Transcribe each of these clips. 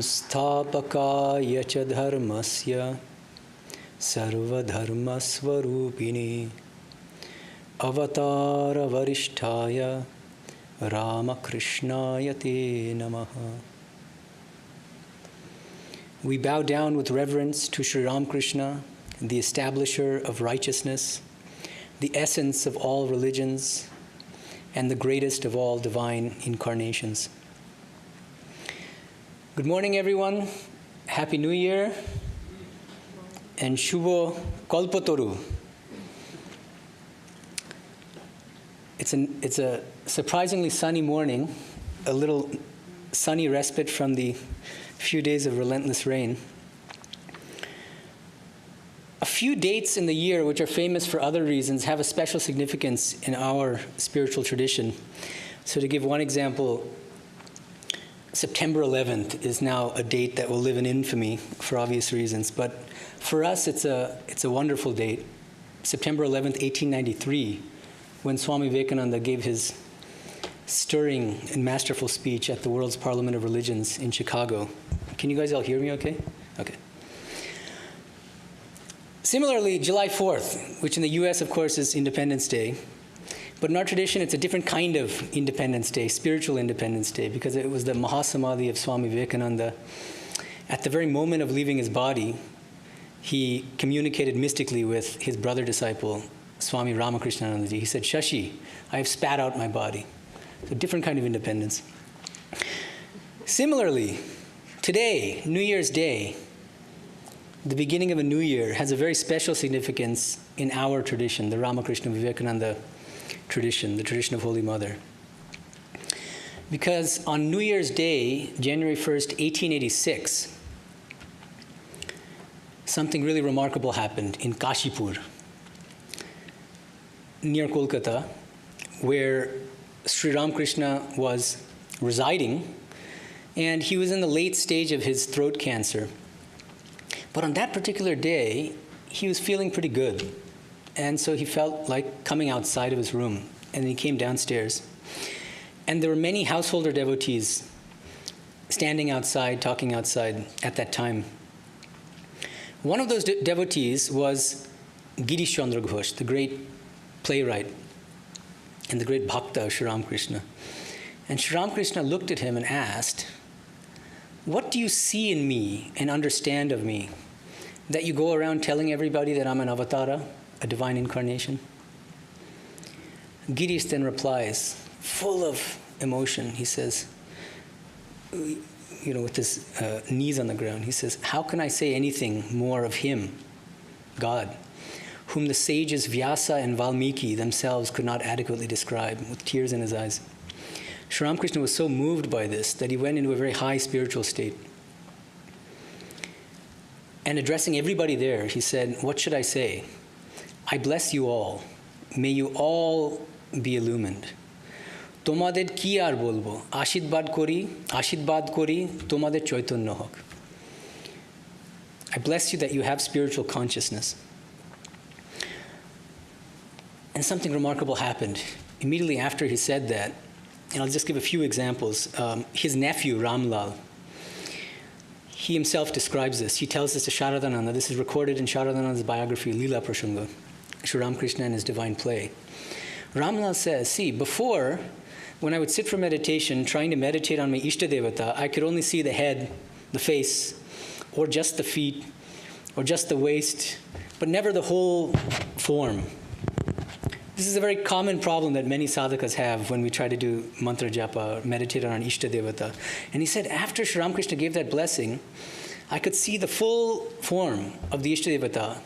Samstapakaya cha dharmasya sarvadharmasvarupini avatara varishtaya Ramakrishnaya te namaha. We bow down with reverence to Shri Ramakrishna, the establisher of righteousness, the essence of all religions, and the greatest of all divine incarnations. Good morning, everyone. Happy New Year and Shubho Kalpataru. It's a surprisingly sunny morning, a little sunny respite from the few days of relentless rain. A few dates in the year which are famous for other reasons have a special significance in our spiritual tradition. So to give one example, September 11th is now a date that will live in infamy for obvious reasons, but for us it's a wonderful date. September 11th, 1893, when Swami Vedanta gave his stirring and masterful speech at the World's Parliament of Religions in Chicago. Can you guys all hear me okay? Okay. Similarly, July 4th, which in the US, of course, is Independence Day, but in our tradition, it's a different kind of Independence Day, spiritual Independence Day, because it was the Mahasamadhi of Swami Vivekananda. At the very moment of leaving his body, he communicated mystically with his brother disciple, Swami Ramakrishna. He said, "Shashi, I have spat out my body." So different kind of independence. Similarly, today, New Year's Day, the beginning of a new year, has a very special significance in our tradition, the Ramakrishna Vivekananda tradition, the tradition of Holy Mother. Because on New Year's Day, January 1st, 1886, something really remarkable happened in Kashipur, near Kolkata, where Shri Ramakrishna was residing, and he was in the late stage of his throat cancer. But on that particular day, he was feeling pretty good. And so he felt like coming outside of his room, and he came downstairs. And there were many householder devotees standing outside, talking outside at that time. One of those devotees was Girish Chandra Ghosh, the great playwright and the great bhakta of Shri Ramakrishna. And Shri Ramakrishna looked at him and asked, "What do you see in me and understand of me that you go around telling everybody that I'm an avatara, a divine incarnation?" Girish then replies, full of emotion, he says, with his knees on the ground, he says, "How can I say anything more of him, God, whom the sages Vyasa and Valmiki themselves could not adequately describe," with tears in his eyes. Shri Ramakrishna was so moved by this that he went into a very high spiritual state. And addressing everybody there, he said, "What should I say? I bless you all. May you all be illumined. Tomader ki ar bolbo? Ashidbad kori tomader chaitanya hok." I bless you that you have spiritual consciousness. And something remarkable happened. Immediately after he said that, and I'll just give a few examples. His nephew, Ramlal, he himself describes this. He tells this to Sharadananda. This is recorded in Sharadananda's biography, Leela Prasanga, Shri Ramakrishna and his divine play. Ramlal says, "See, before, when I would sit for meditation, trying to meditate on my Ishtadevata, I could only see the head, the face, or just the feet, or just the waist, but never the whole form." This is a very common problem that many sadhakas have when we try to do mantra japa, or meditate on an Ishtadevata. And he said, after Shri Ramakrishna gave that blessing, I could see the full form of the Ishtadevata,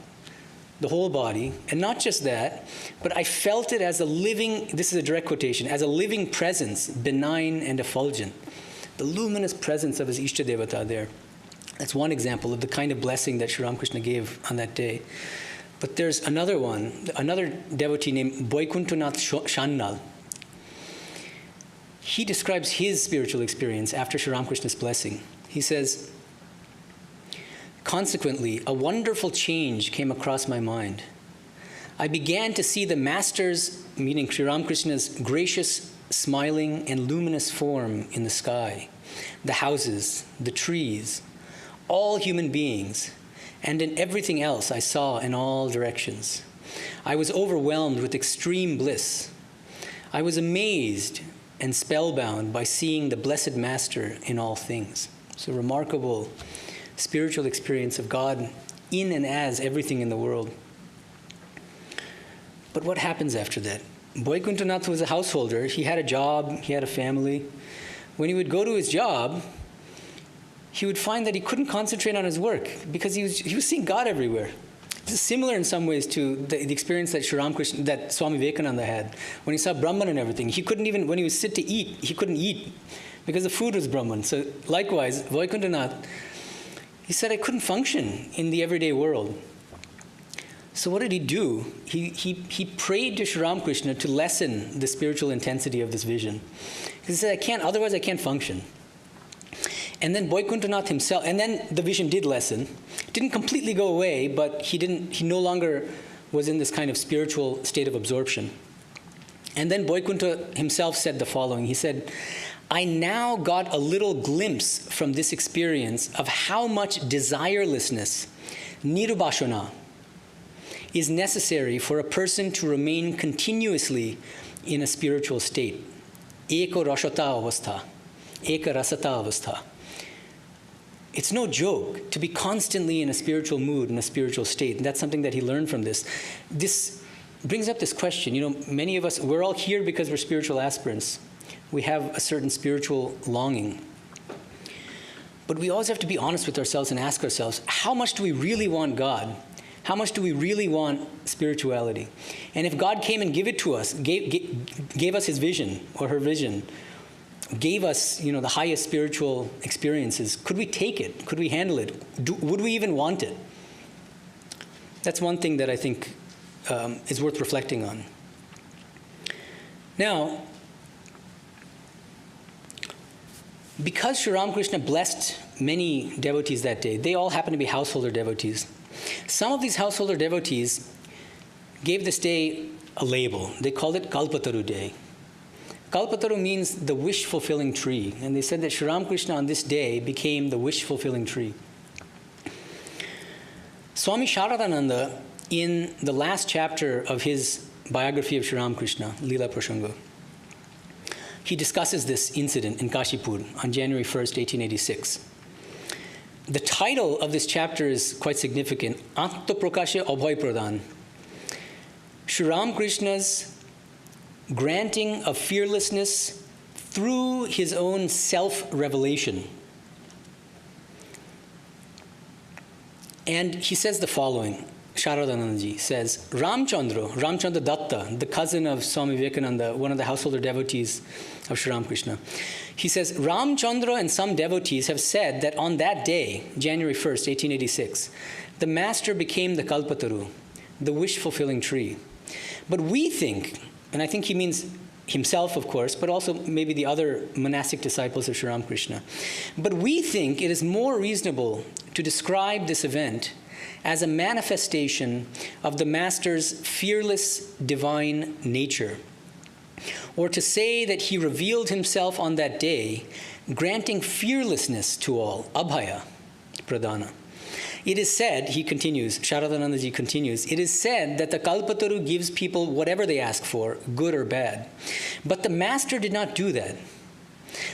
the whole body, and not just that, but I felt it as a living, this is a direct quotation, as a living presence, benign and effulgent. The luminous presence of his Ishtadevata there. That's one example of the kind of blessing that Shri Ramakrishna gave on that day. But there's another one, another devotee named Boykuntunath Shannal. He describes his spiritual experience after Shri Ramakrishna's blessing. He says, "Consequently, a wonderful change came across my mind. I began to see the Master's, meaning Shri Ramakrishna's, gracious, smiling, and luminous form in the sky, the houses, the trees, all human beings, and in everything else I saw in all directions. I was overwhelmed with extreme bliss. I was amazed and spellbound by seeing the blessed Master in all things. It's a remarkable spiritual experience of God in and as everything in the world. But what happens after that? Vaikuntanath was a householder. He had a job, he had a family. When he would go to his job, he would find that he couldn't concentrate on his work because he was seeing God everywhere. This is similar in some ways to the experience that Shri Ramakrishna, that Swami Vivekananda had when he saw Brahman and everything. He couldn't even, when he was sit to eat, he couldn't eat because the food was Brahman. So likewise, Vaikuntanath, he said, I couldn't function in the everyday world. So what did he do? He prayed to Shri Ramakrishna to lessen the spiritual intensity of this vision. He said, otherwise I can't function. And then Vaikuntanath himself, and then the vision did lessen. It didn't completely go away, but he no longer was in this kind of spiritual state of absorption. And then Vaikuntha himself said the following. He said, I now got a little glimpse from this experience of how much desirelessness, nirubhashana, is necessary for a person to remain continuously in a spiritual state. Eko rashata avastha, eka rasata avastha. It's no joke to be constantly in a spiritual mood, in a spiritual state. And that's something that he learned from this. This brings up this question. Many of us, we're all here because we're spiritual aspirants. We have a certain spiritual longing. But we always have to be honest with ourselves and ask ourselves, how much do we really want God? How much do we really want spirituality? And if God came and gave it to us, gave us his vision or her vision, gave us, the highest spiritual experiences, could we take it? Could we handle it? Would we even want it? That's one thing that I think is worth reflecting on. Now, because Shri Ramakrishna blessed many devotees that day, they all happened to be householder devotees. Some of these householder devotees gave this day a label. They called it Kalpataru Day. Kalpataru means the wish-fulfilling tree. And they said that Shri Ramakrishna on this day became the wish-fulfilling tree. Swami Sharadananda, in the last chapter of his biography of Shri Ramakrishna, Leela Prasanga, he discusses this incident in Kashipur on January 1st, 1886. The title of this chapter is quite significant, Atma Prakasha Abhay Pradhan. Shri Ramakrishna's granting of fearlessness through his own self-revelation. And he says the following. Sharadanandaji says, Ramchandra Datta, the cousin of Swami Vivekananda, one of the householder devotees of Shri Ramakrishna, he says, Ramchandra and some devotees have said that on that day, January 1st, 1886, the master became the Kalpataru, the wish-fulfilling tree. But we think, and I think he means himself, of course, but also maybe the other monastic disciples of Shri Ramakrishna, but we think it is more reasonable to describe this event as a manifestation of the Master's fearless divine nature, or to say that he revealed himself on that day, granting fearlessness to all, abhaya, pradana. It is said, he continues, Sharadanandaji continues, it is said that the Kalpataru gives people whatever they ask for, good or bad. But the Master did not do that.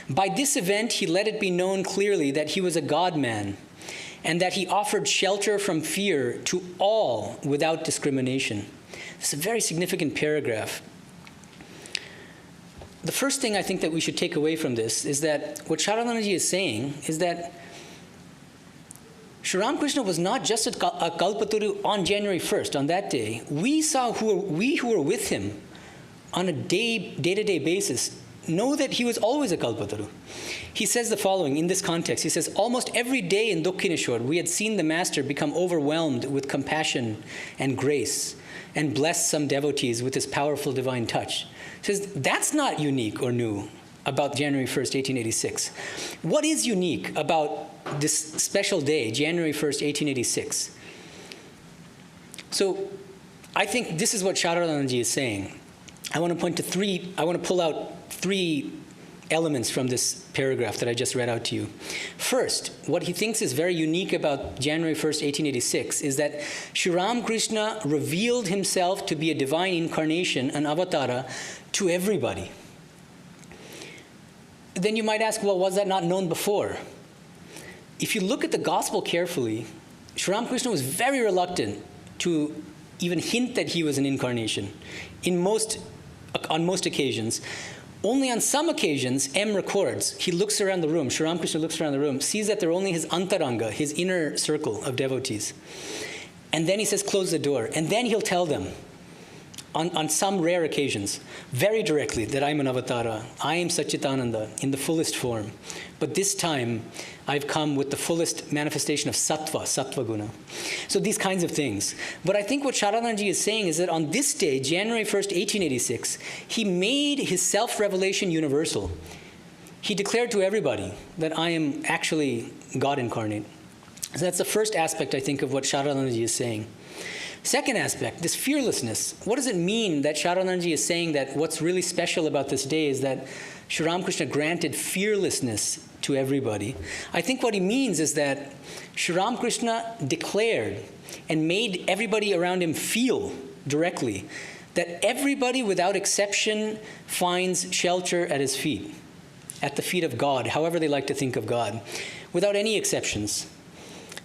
By this event, he let it be known clearly that he was a God-man, and that he offered shelter from fear to all without discrimination. It's a very significant paragraph. The first thing I think that we should take away from this is that what Sharadanandaji is saying is that Shri Ramakrishna was not just a Kalpataru on January 1st, on that day. We who were with him on a day-to-day basis know that he was always a Kalpataru. He says the following in this context. He says, almost every day in Dukkhineshwar, we had seen the Master become overwhelmed with compassion and grace and bless some devotees with his powerful divine touch. He says, that's not unique or new about January 1st, 1886. What is unique about this special day, January 1st, 1886? So I think this is what Sharadanandaji is saying. I want to pull out three elements from this paragraph that I just read out to you. First, what he thinks is very unique about January 1st, 1886 is that Shri Ramakrishna revealed himself to be a divine incarnation, an avatara, to everybody. Then you might ask, well, was that not known before? If you look at the gospel carefully, Shri Ramakrishna was very reluctant to even hint that he was an incarnation on most occasions. Only on some occasions, M records, he looks around the room, Shri Ramakrishna looks around the room, sees that they're only his antaranga, his inner circle of devotees. And then he says, close the door. And then he'll tell them, on some rare occasions, very directly, that I'm an avatara, I am Satchitananda in the fullest form. But this time, I've come with the fullest manifestation of sattva guna. So these kinds of things. But I think what Sharananji is saying is that on this day, January 1st, 1886, he made his self-revelation universal. He declared to everybody that I am actually God incarnate. So that's the first aspect, I think, of what Sharananji is saying. Second aspect, this fearlessness. What does it mean that Sharananji is saying that what's really special about this day is that Shri Ramakrishna granted fearlessness to everybody? I think what he means is that Shri Ramakrishna declared and made everybody around him feel directly that everybody without exception finds shelter at his feet, at the feet of God, however they like to think of God, without any exceptions.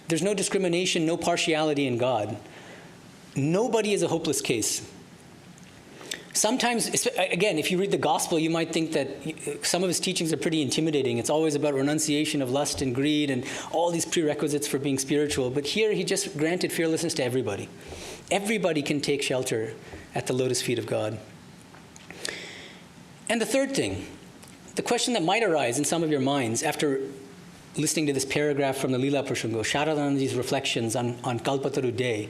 There's no discrimination, no partiality in God. Nobody is a hopeless case. Sometimes, again, if you read the gospel, you might think that some of his teachings are pretty intimidating. It's always about renunciation of lust and greed and all these prerequisites for being spiritual. But here he just granted fearlessness to everybody. Everybody can take shelter at the lotus feet of God. And the third thing, the question that might arise in some of your minds after listening to this paragraph from the Lila Prashango, Sharananji's reflections on Kalpataru Day,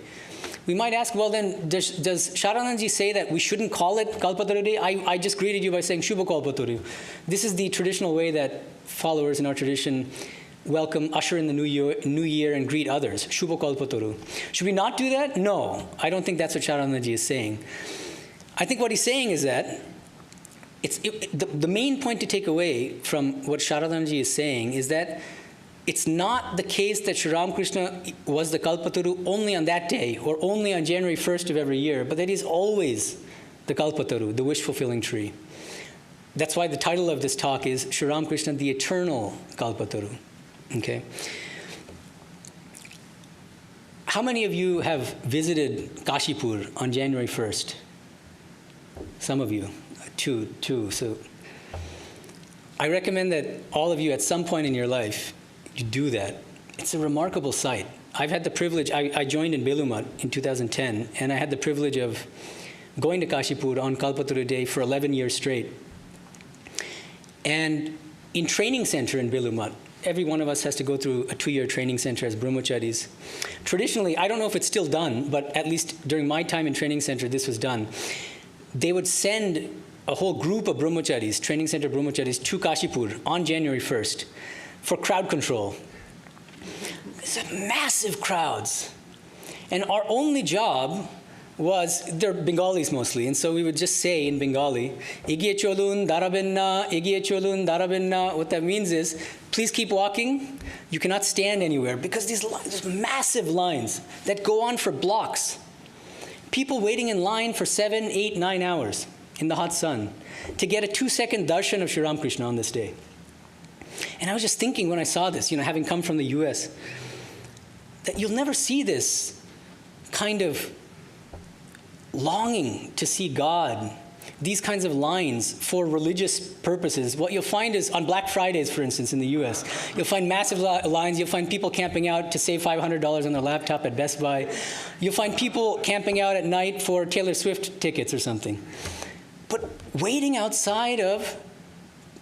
we might ask, well then, does Sharananji say that we shouldn't call it Kalpataru Day? I just greeted you by saying Shubha Kalpataru. This is the traditional way that followers in our tradition usher in the new year and greet others. Shubha Kalpataru. Should we not do that? No, I don't think that's what Sharananji is saying. I think what he's saying is that the main point to take away from what Sharananji is saying is that it's not the case that Shri Ramakrishna was the Kalpataru only on that day or only on January 1st of every year, but that he's always the Kalpataru, the wish-fulfilling tree. That's why the title of this talk is Shri Ramakrishna, the Eternal Kalpataru. Okay? How many of you have visited Kashipur on January 1st? Some of you. Two. So I recommend that all of you at some point in your life, you do that. It's a remarkable sight. I've had the privilege, I joined in Belumat in 2010, and I had the privilege of going to Kashipur on Kalpataru Day for 11 years straight. And in training center in Belumat, every one of us has to go through a 2-year training center as brahmacharis. Traditionally, I don't know if it's still done, but at least during my time in training center, this was done. They would send a whole group of brahmacharis, training center brahmacharis, to Kashipur on January 1st for crowd control. It's massive crowds. And our only job was, they're Bengalis mostly, and so we would just say in Bengali, Egiye cholun, darabenna, Egiye cholun, darabenna. What that means is, please keep walking. You cannot stand anywhere, because these massive lines that go on for blocks. People waiting in line for 7, 8, 9 hours in the hot sun to get a 2-second darshan of Shri Ramakrishna on this day. And I was just thinking when I saw this, having come from the US, that you'll never see this kind of longing to see God, these kinds of lines for religious purposes. What you'll find is on Black Fridays, for instance, in the US, you'll find massive lines. You'll find people camping out to save $500 on their laptop at Best Buy. You'll find people camping out at night for Taylor Swift tickets or something. But waiting outside of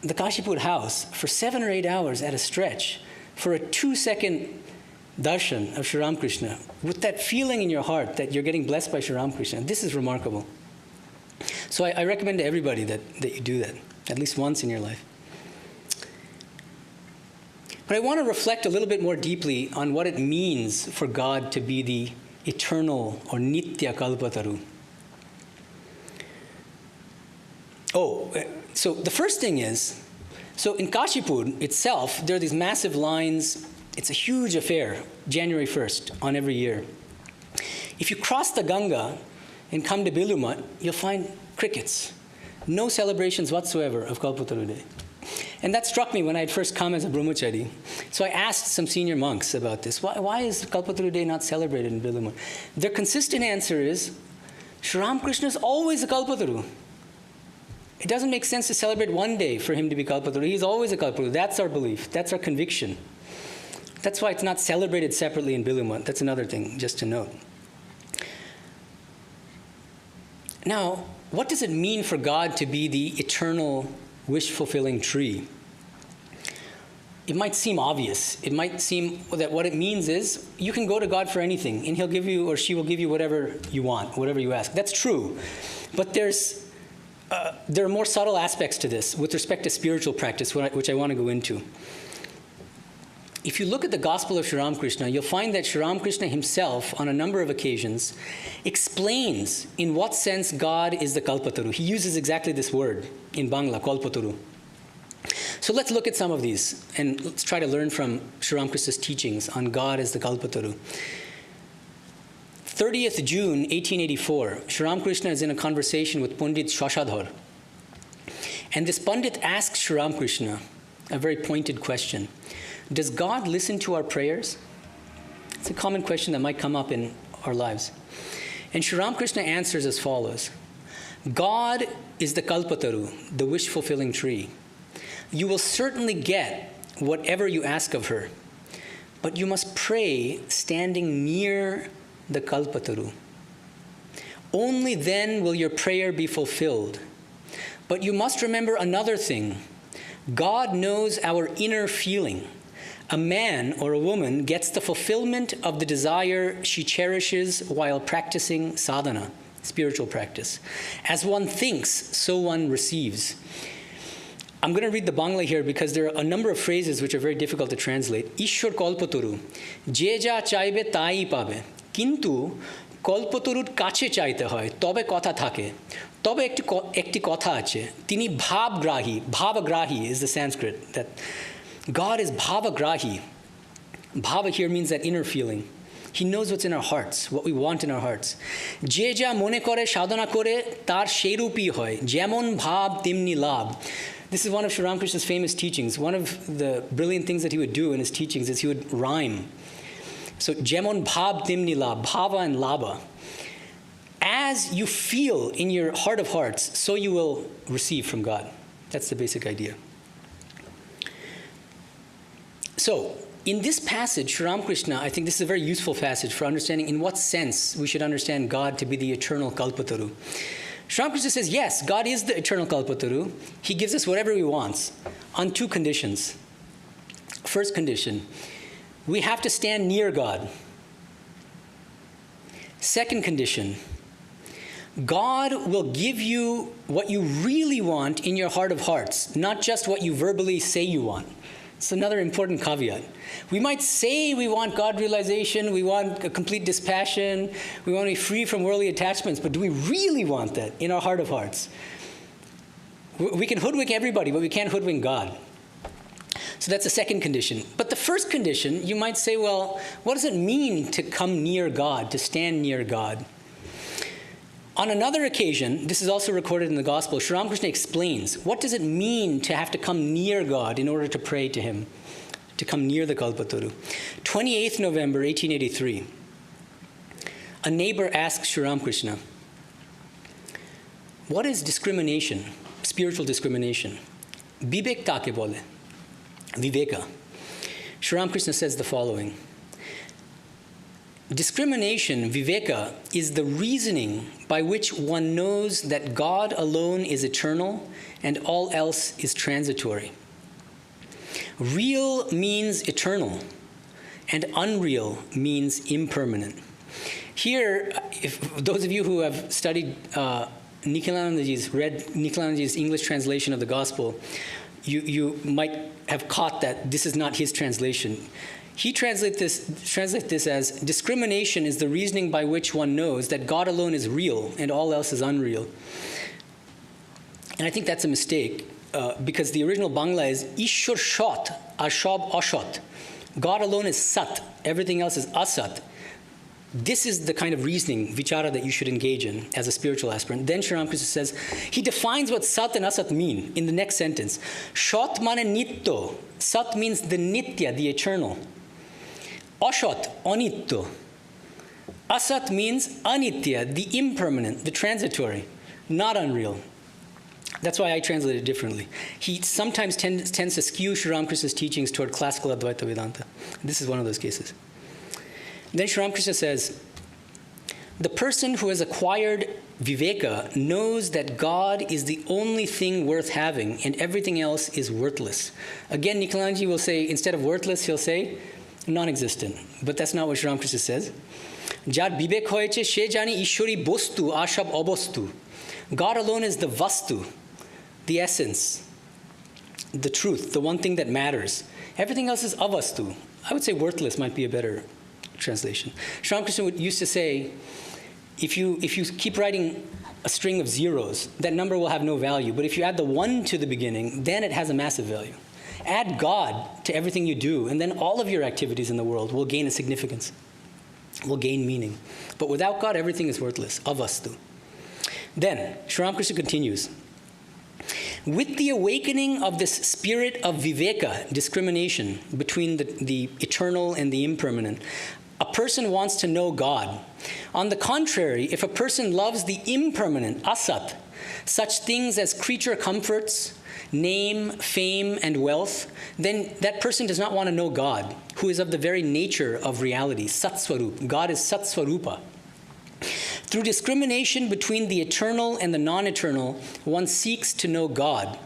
the Kashipur house for 7 or 8 hours at a stretch for a 2-second darshan of Shri Ramakrishna, with that feeling in your heart that you're getting blessed by Shri Ramakrishna, this is remarkable. So I recommend to everybody that you do that, at least once in your life. But I want to reflect a little bit more deeply on what it means for God to be the eternal or nitya kalpataru. So the first thing is So in Kashipur itself, there are these massive lines. It's a huge affair, January 1st on every year. If you cross the Ganga and come to Bilumat, you'll find crickets. No celebrations whatsoever of Kalpataru Day. And that struck me when I had first come as a brahmachari. So I asked some senior monks about this. Why is Kalpataru Day not celebrated in Bilumat? Their consistent answer is, Shri Ramakrishna is always a Kalpataru. It doesn't make sense to celebrate one day for him to be Kalpataru. He's always a Kalpataru. That's our belief. That's our conviction. That's why it's not celebrated separately in Bilumat. That's another thing, just to note. Now, what does it mean for God to be the eternal, wish-fulfilling tree? It might seem obvious. It might seem that what it means is you can go to God for anything, and he'll give you or she will give you whatever you want, whatever you ask. That's true. But there are more subtle aspects to this with respect to spiritual practice, which I want to go into. If you look at the Gospel of Shri Ramakrishna, you'll find that Shri Ramakrishna himself, on a number of occasions, explains in what sense God is the Kalpataru. He uses exactly this word in Bangla, Kalpataru. So let's look at some of these, and let's try to learn from Shri Ramakrishna's teachings on God as the Kalpataru. 30th June, 1884, Shri Ramakrishna is in a conversation with Pandit Shashadhar. And this Pandit asks Shri Ramakrishna a very pointed question. Does God listen to our prayers? It's a common question that might come up in our lives. And Shri Ramakrishna answers as follows. God is the Kalpataru, the wish-fulfilling tree. You will certainly get whatever you ask of her, but you must pray standing near the Kalpataru. Only then will your prayer be fulfilled. But you must remember another thing. God knows our inner feeling. A man or a woman gets the fulfillment of the desire she cherishes while practicing sadhana, spiritual practice. As one thinks, so one receives. I'm going to read the Bangla here because there are a number of phrases which are very difficult to translate. Ishwar kalpataru, je ja chaibe tai pabe, kintu kalpatarur kache chaite hoy, tobe kotha thake. Tobe ekti kotha ache. Tini bhavgrahi. Bhavagrahi is the Sanskrit. That God is bhavagrahi. Bhava here means that inner feeling. He knows what's in our hearts, what we want in our hearts. Je ja mone kore sadhana kore tar sherupi hoy, jemon bhav timni labh. This is one of Shri Ramakrishna's famous teachings. One of the brilliant things that he would do in his teachings is he would rhyme. So jemon bhav timni labh, bhava and labha. As you feel in your heart of hearts, so you will receive from God. That's the basic idea. So, in this passage, Shri Ramakrishna, I think this is a very useful passage for understanding in what sense we should understand God to be the eternal Kalpataru. Shri Ramakrishna says, yes, God is the eternal Kalpataru. He gives us whatever he wants on two conditions. First condition, we have to stand near God. Second condition, God will give you what you really want in your heart of hearts, not just what you verbally say you want. It's another important caveat. We might say we want God realization, we want a complete dispassion, we want to be free from worldly attachments, but do we really want that in our heart of hearts? We can hoodwink everybody, but we can't hoodwink God. So that's the second condition. But the first condition, you might say, well, what does it mean to come near God, to stand near God? On another occasion, this is also recorded in the Gospel, Shri Ramakrishna explains, what does it mean to have to come near God in order to pray to him, to come near the Kalpataru? 28th November, 1883, a neighbor asks Shri Ramakrishna, what is discrimination, spiritual discrimination? Vivek take bole, viveka. Shri Ramakrishna says the following, discrimination, viveka, is the reasoning by which one knows that God alone is eternal and all else is transitory. Real means eternal, and unreal means impermanent. Here, if those of you who have studied read Nikhilanandaji's English translation of the Gospel, you might have caught that this is not his translation. He translates this as, discrimination is the reasoning by which one knows that God alone is real and all else is unreal. And I think that's a mistake. because the original Bangla is Ishwar Shot, Ashab Ashot. God alone is Sat, everything else is Asat. This is the kind of reasoning, vichara, that you should engage in as a spiritual aspirant. Then Shri Ramakrishna says, he defines what Sat and Asat mean in the next sentence. Shot mane nitto. Sat means the nitya, the eternal. Ashot, anitto. Asat means anitya, the impermanent, the transitory, not unreal. That's why I translate it differently. He sometimes tends to skew Shri Ramakrishna's teachings toward classical Advaita Vedanta. This is one of those cases. Then Shri Ramakrishna says, the person who has acquired viveka knows that God is the only thing worth having and everything else is worthless. Again, Nikhilanji will say, instead of worthless, he'll say non-existent. But that's not what Shri Ramakrishna says. Jar vivek hoyeche she jani ishwari bostu ashab abostu. God alone is the vastu, the essence, the truth, the one thing that matters. Everything else is avastu. I would say worthless might be a better translation. Shri Ramakrishna used to say, if you keep writing a string of zeros, that number will have no value. But if you add the 1 to the beginning, then it has a massive value. Add God to everything you do, and then all of your activities in the world will gain a significance, will gain meaning. But without God, everything is worthless, avastu. Then, Shri Ramakrishna continues, with the awakening of this spirit of viveka, discrimination between the eternal and the impermanent, a person wants to know God. On the contrary, if a person loves the impermanent, asat, such things as creature comforts, name, fame, and wealth, then that person does not want to know God, who is of the very nature of reality, Satswarup. God is Satswarupa. Through discrimination between the eternal and the non-eternal, one seeks to know God.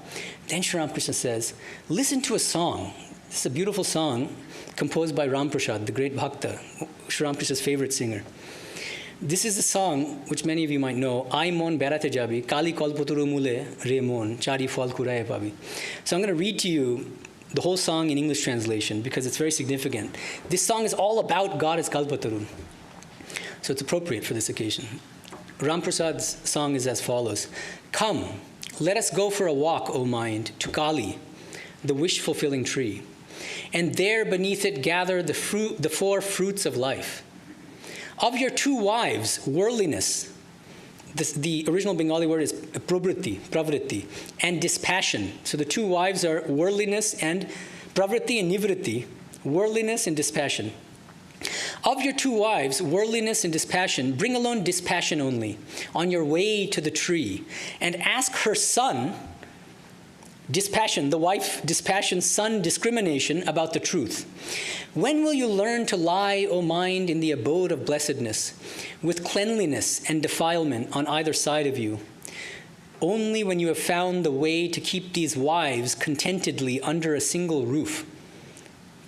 Then Shri Ramakrishna says, listen to a song. This is a beautiful song composed by Ram Prasad, the great bhakta, Shri Ramakrishna's favorite singer. This is a song which many of you might know, Ai mon berate jabi, kali kalpataru mule re mon, chari fal kuraye pabi. So I'm going to read to you the whole song in English translation because it's very significant. This song is all about God as Kalpataru. So it's appropriate for this occasion. Ram Prasad's song is as follows. Come, let us go for a walk, O mind, to Kali, the wish-fulfilling tree, and there beneath it gather the 4 fruits of life. Of your 2 wives, worldliness, the original Bengali word is pravritti, and dispassion. So the 2 wives are worldliness and pravritti and nivritti, worldliness and dispassion. Of your 2 wives, worldliness and dispassion, bring alone dispassion only on your way to the tree, and ask her son, dispassion, the wife, dispassion, son, discrimination about the truth. When will you learn to lie, O mind, in the abode of blessedness, with cleanliness and defilement on either side of you? Only when you have found the way to keep these wives contentedly under a single roof.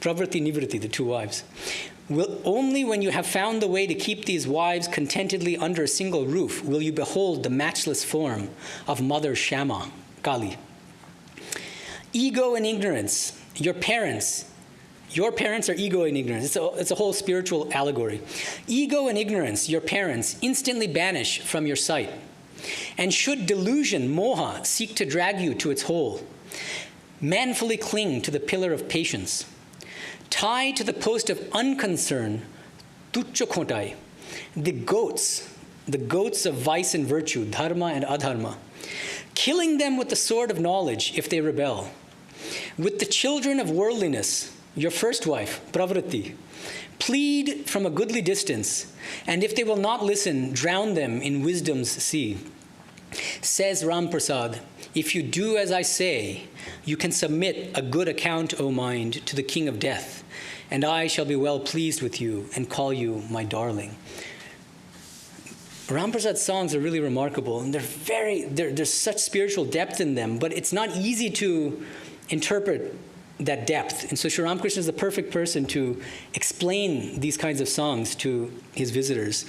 Pravriti, Nivriti, the 2 wives. Only when you have found the way to keep these wives contentedly under a single roof will you behold the matchless form of Mother Shama, Kali. Ego and ignorance. Your parents are ego and ignorance. It's a whole spiritual allegory. Ego and ignorance, your parents, instantly banish from your sight. And should delusion, moha, seek to drag you to its hole, manfully cling to the pillar of patience. Tie to the post of unconcern, tucchokotai, the goats of vice and virtue, dharma and adharma, killing them with the sword of knowledge if they rebel. With the children of worldliness, your first wife, pravriti, plead from a goodly distance, and if they will not listen, drown them in wisdom's sea. Says Ram Prasad, if you do as I say, you can submit a good account, O mind, to the king of death, and I shall be well pleased with you and call you my darling. Ram Prasad's songs are really remarkable, and there's such spiritual depth in them, but it's not easy to interpret that depth. And so Shri Ramakrishna is the perfect person to explain these kinds of songs to his visitors.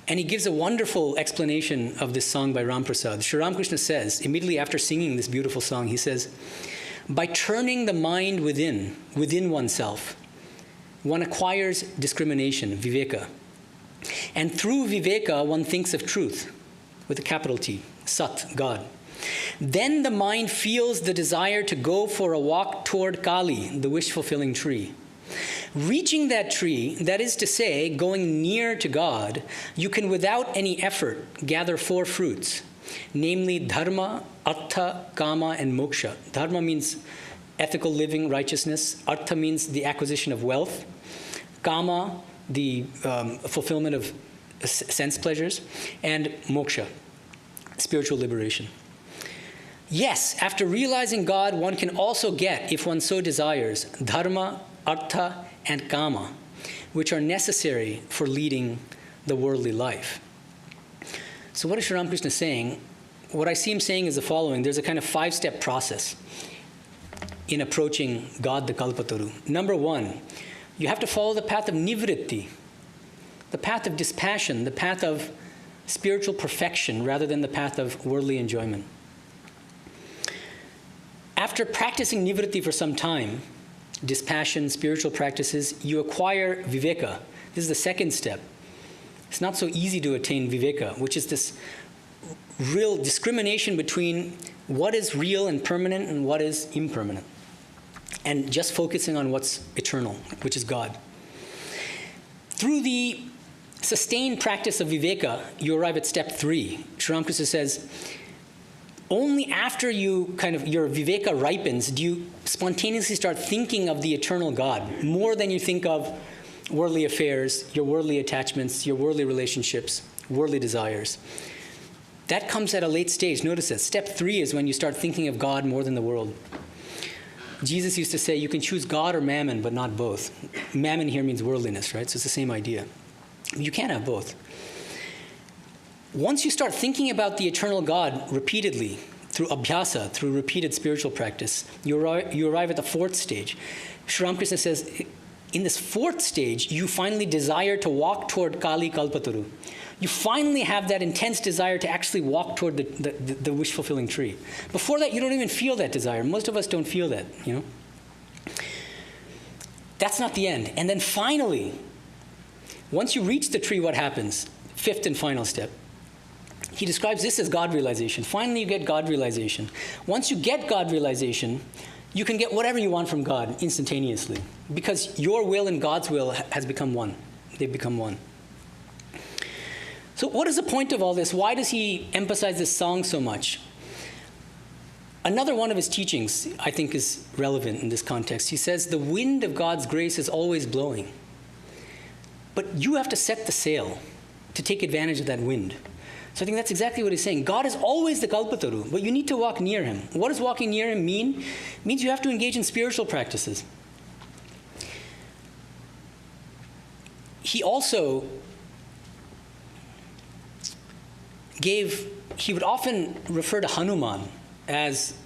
And he gives a wonderful explanation of this song by Ram Prasad. Shri Ramakrishna says, immediately after singing this beautiful song, he says, by turning the mind within oneself, one acquires discrimination, viveka. And through viveka, one thinks of truth, with a capital T, Sat, God. Then the mind feels the desire to go for a walk toward Kali, the wish-fulfilling tree. Reaching that tree, that is to say, going near to God, you can without any effort gather 4 fruits, namely dharma, artha, kama, and moksha. Dharma means ethical living, righteousness. Artha means the acquisition of wealth. Kama, the fulfillment of sense pleasures. And moksha, spiritual liberation. Yes, after realizing God, one can also get, if one so desires, dharma, artha, and kama, which are necessary for leading the worldly life. So what is Shri Ramakrishna saying? What I see him saying is the following. There's a kind of 5-step process in approaching God the Kalpataru. Number 1, you have to follow the path of nivritti, the path of dispassion, the path of spiritual perfection rather than the path of worldly enjoyment. After practicing nivritti for some time, dispassion, spiritual practices, you acquire viveka. This is the 2nd step. It's not so easy to attain viveka, which is this real discrimination between what is real and permanent and what is impermanent, and just focusing on what's eternal, which is God. Through the sustained practice of viveka, you arrive at step 3. Shri Ramakrishna says, only after your viveka ripens do you spontaneously start thinking of the eternal God more than you think of worldly affairs, your worldly attachments, your worldly relationships, worldly desires. That comes at a late stage. Notice that. Step 3 is when you start thinking of God more than the world. Jesus used to say you can choose God or mammon, but not both. Mammon here means worldliness, right? So it's the same idea. You can't have both. Once you start thinking about the eternal God repeatedly, through abhyasa, through repeated spiritual practice, you arrive at the 4th stage. Shri Ramakrishna says, in this 4th stage, you finally desire to walk toward Kali Kalpataru. You finally have that intense desire to actually walk toward the wish-fulfilling tree. Before that, you don't even feel that desire. Most of us don't feel that, you know. That's not the end. And then finally, once you reach the tree, what happens? 5th and final step. He describes this as God realization. Finally, you get God realization. Once you get God realization, you can get whatever you want from God instantaneously, because your will and God's will has become one. They've become one. So what is the point of all this? Why does he emphasize this song so much? Another one of his teachings, I think, is relevant in this context. He says, the wind of God's grace is always blowing, but you have to set the sail to take advantage of that wind. So I think that's exactly what he's saying. God is always the Kalpataru, but you need to walk near him. What does walking near him mean? It means you have to engage in spiritual practices. He also he would often refer to Hanuman as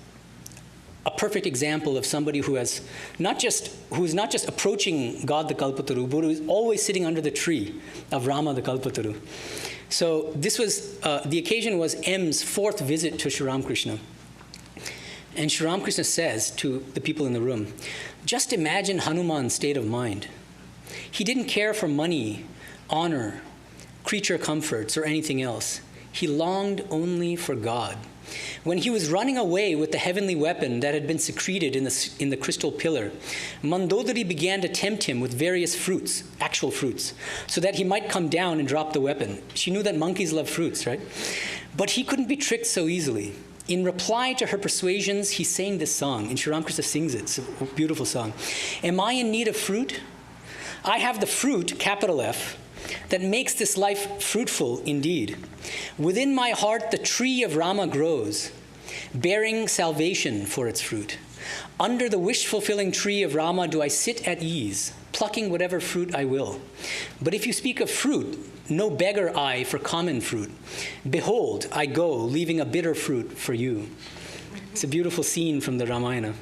a perfect example of somebody who is not just approaching God the Kalpataru, but who is always sitting under the tree of Rama the Kalpataru. So this was, the occasion was M's 4th visit to Shri Ramakrishna. And Shri Ramakrishna says to the people in the room, just imagine Hanuman's state of mind. He didn't care for money, honor, creature comforts, or anything else. He longed only for God. When he was running away with the heavenly weapon that had been secreted in the crystal pillar, Mandodari began to tempt him with various fruits, actual fruits, so that he might come down and drop the weapon. She knew that monkeys love fruits, right? But he couldn't be tricked so easily. In reply to her persuasions, he sang this song, and Shri Ramakrishna sings it. It's a beautiful song. Am I in need of fruit? I have the fruit, capital F, that makes this life fruitful indeed. Within my heart, the tree of Rama grows, bearing salvation for its fruit. Under the wish-fulfilling tree of Rama do I sit at ease, plucking whatever fruit I will. But if you speak of fruit, no beggar I for common fruit. Behold, I go, leaving a bitter fruit for you. It's a beautiful scene from the Ramayana.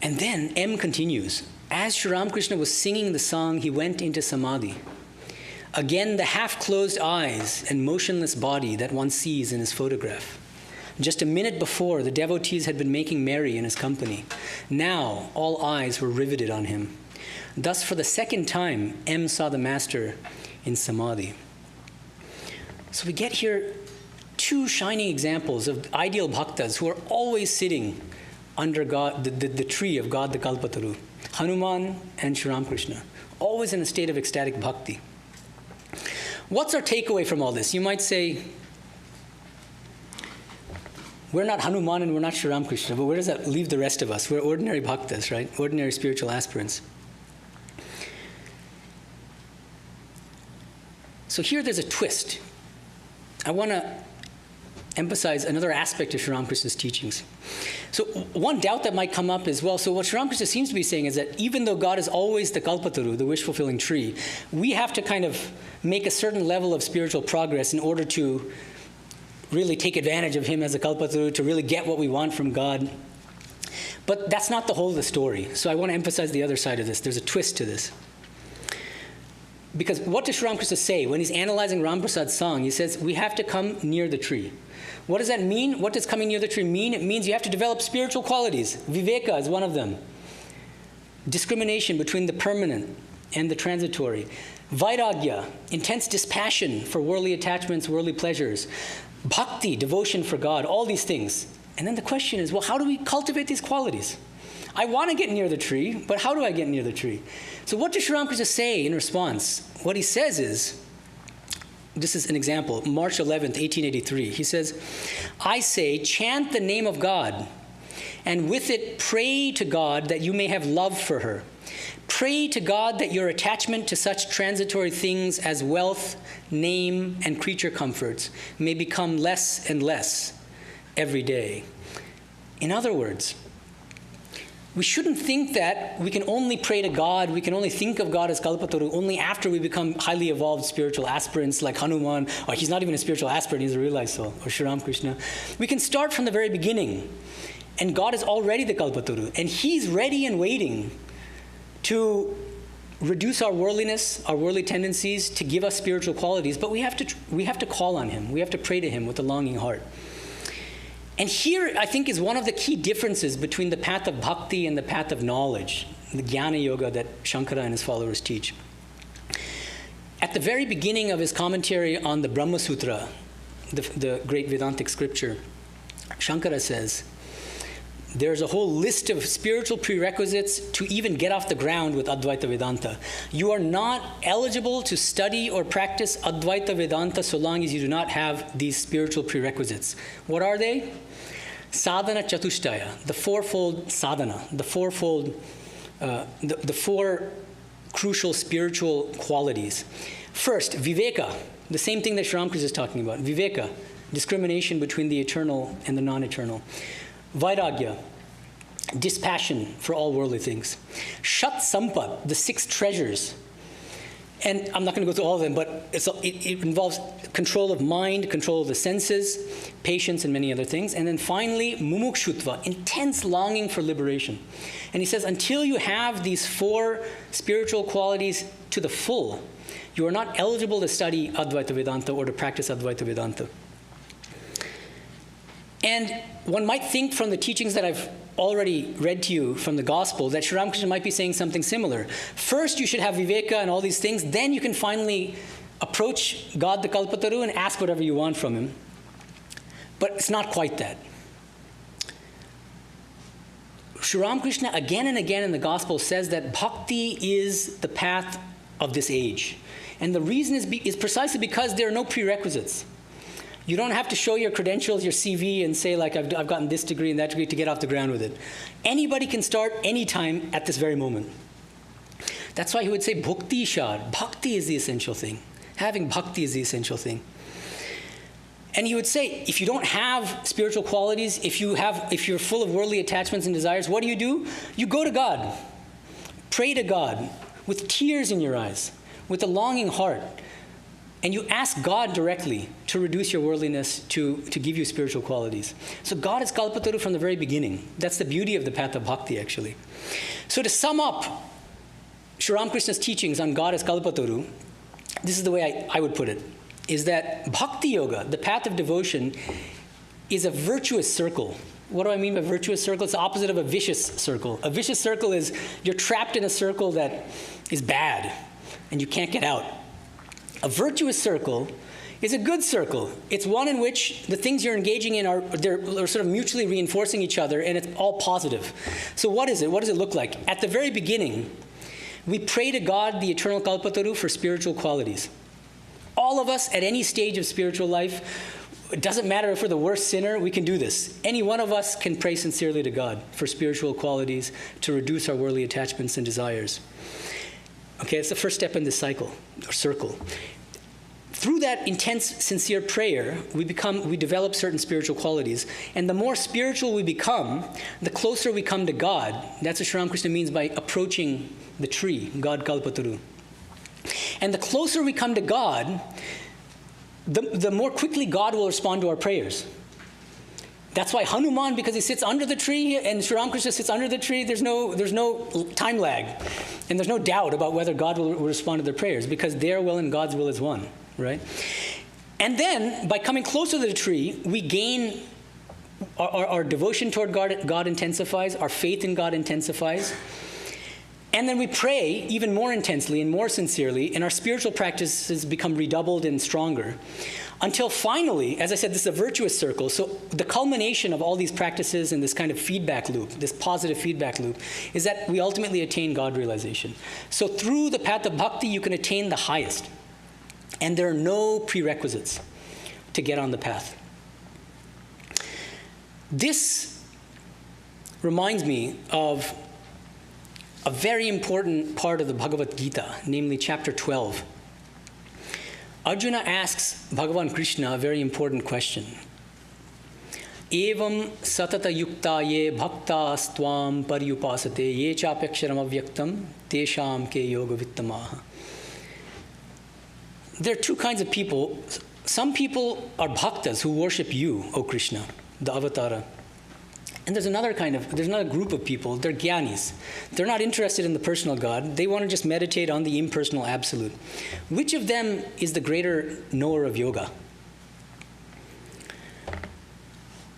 And then M continues. As Shri Ramakrishna was singing the song, he went into samadhi. Again, the half-closed eyes and motionless body that one sees in his photograph. Just a minute before, the devotees had been making merry in his company. Now, all eyes were riveted on him. Thus, for the 2nd time, M saw the master in samadhi. So we get here two shining examples of ideal bhaktas who are always sitting under God, the tree of God, the Kalpataru. Hanuman and Shri Ramakrishna, always in a state of ecstatic bhakti. What's our takeaway from all this? You might say, we're not Hanuman and we're not Shri Ramakrishna, but where does that leave the rest of us? We're ordinary bhaktas, right? Ordinary spiritual aspirants. So here there's a twist. I want to emphasize another aspect of Shri Ramakrishna's teachings. So one doubt that might come up is, well, so what Shri Ramakrishna seems to be saying is that even though God is always the Kalpataru, the wish-fulfilling tree, we have to kind of make a certain level of spiritual progress in order to really take advantage of him as a Kalpataru, to really get what we want from God. But that's not the whole of the story. So I want to emphasize the other side of this. There's a twist to this. Because what does Shri Ramakrishna say? When he's analyzing Ram Prasad's song, he says, we have to come near the tree. What does that mean? What does coming near the tree mean? It means you have to develop spiritual qualities. Viveka is one of them. Discrimination between the permanent and the transitory. Vairagya, intense dispassion for worldly attachments, worldly pleasures. Bhakti, devotion for God, all these things. And then the question is, well, how do we cultivate these qualities? I want to get near the tree, but how do I get near the tree? So what does Shri Ramakrishna say in response? What he says is, this is an example, March 11th, 1883. He says, I say, chant the name of God, and with it pray to God that you may have love for her. Pray to God that your attachment to such transitory things as wealth, name, and creature comforts may become less and less every day. In other words, we shouldn't think that we can only pray to God, we can only think of God as Kalpataru only after we become highly evolved spiritual aspirants like Hanuman, or he's not even a spiritual aspirant, he's a realized soul, or Shri Ramakrishna. We can start from the very beginning, and God is already the Kalpataru, and he's ready and waiting to reduce our worldliness, our worldly tendencies, to give us spiritual qualities, but we have to call on him, we have to pray to him with a longing heart. And here, I think, is one of the key differences between the path of bhakti and the path of knowledge, the jnana yoga that Shankara and his followers teach. At the very beginning of his commentary on the Brahma Sutra, the great Vedantic scripture, Shankara says, there's a whole list of spiritual prerequisites to even get off the ground with Advaita Vedanta. You are not eligible to study or practice Advaita Vedanta so long as you do not have these spiritual prerequisites. What are they? Sadhana Chatushtaya, the fourfold sadhana, the four crucial spiritual qualities. First, viveka, the same thing that Shri Ramakrishna is talking about. Viveka, discrimination between the eternal and the non-eternal. Vairagya, dispassion for all worldly things. Shat Sampat, the 6 treasures. And I'm not going to go through all of them, but it involves control of mind, control of the senses, patience, and many other things. And then finally, mumukshutva, intense longing for liberation. And he says, until you have these 4 spiritual qualities to the full, you are not eligible to study Advaita Vedanta or to practice Advaita Vedanta. And one might think from the teachings that I've already read to you from the gospel that Shri Ramakrishna might be saying something similar. First, you should have viveka and all these things. Then you can finally approach God the Kalpataru and ask whatever you want from him. But it's not quite that. Shri Ramakrishna again and again in the gospel says that bhakti is the path of this age. And the reason is precisely because there are no prerequisites. You don't have to show your credentials, your CV, and say, like, I've gotten this degree and that degree to get off the ground with it. Anybody can start anytime at this very moment. That's why he would say, bhakti shad. Bhakti is the essential thing. Having bhakti is the essential thing. And he would say, if you don't have spiritual qualities, if you're full of worldly attachments and desires, what do? You go to God. Pray to God with tears in your eyes, with a longing heart. And you ask God directly to reduce your worldliness, to give you spiritual qualities. So God is Kalpataru from the very beginning. That's the beauty of the path of bhakti, actually. So to sum up Shri Ramakrishna's teachings on God as Kalpataru, this is the way I would put it, is that bhakti yoga, the path of devotion, is a virtuous circle. What do I mean by virtuous circle? It's the opposite of a vicious circle. A vicious circle is you're trapped in a circle that is bad and you can't get out. A virtuous circle is a good circle. It's one in which the things you're engaging in are sort of mutually reinforcing each other, and it's all positive. So what is it? What does it look like? At the very beginning, we pray to God, the eternal Kalpataru, for spiritual qualities. All of us at any stage of spiritual life, it doesn't matter if we're the worst sinner, we can do this. Any one of us can pray sincerely to God for spiritual qualities to reduce our worldly attachments and desires. Okay, it's the first step in this cycle, or circle. Through that intense, sincere prayer, we develop certain spiritual qualities. And the more spiritual we become, the closer we come to God. That's what Shri Ramakrishna means by approaching the tree, God Kalpataru. And the closer we come to God, the more quickly God will respond to our prayers. That's why Hanuman, because he sits under the tree, and Shri Ramakrishna sits under the tree, there's no time lag. And there's no doubt about whether God will respond to their prayers, because their will and God's will is one. Right? And then, by coming closer to the tree, we gain, our devotion toward God intensifies, our faith in God intensifies, and then we pray even more intensely and more sincerely, and our spiritual practices become redoubled and stronger, until finally, as I said, this is a virtuous circle, so the culmination of all these practices and this kind of feedback loop, this positive feedback loop, is that we ultimately attain God realization. So through the path of bhakti, you can attain the highest. And there are no prerequisites to get on the path. This reminds me of a very important part of the Bhagavad Gita, namely chapter 12. Arjuna asks Bhagavan Krishna a very important question. Evam satata yukta ye bhaktas tvam paryupasate ye chapaksharam avyaktam tesham ke yoga vittamaha. There are two kinds of people. Some people are bhaktas who worship you, O Krishna, the avatara. And there's another group of people, they're jnanis. They're not interested in the personal God. They want to just meditate on the impersonal absolute. Which of them is the greater knower of yoga?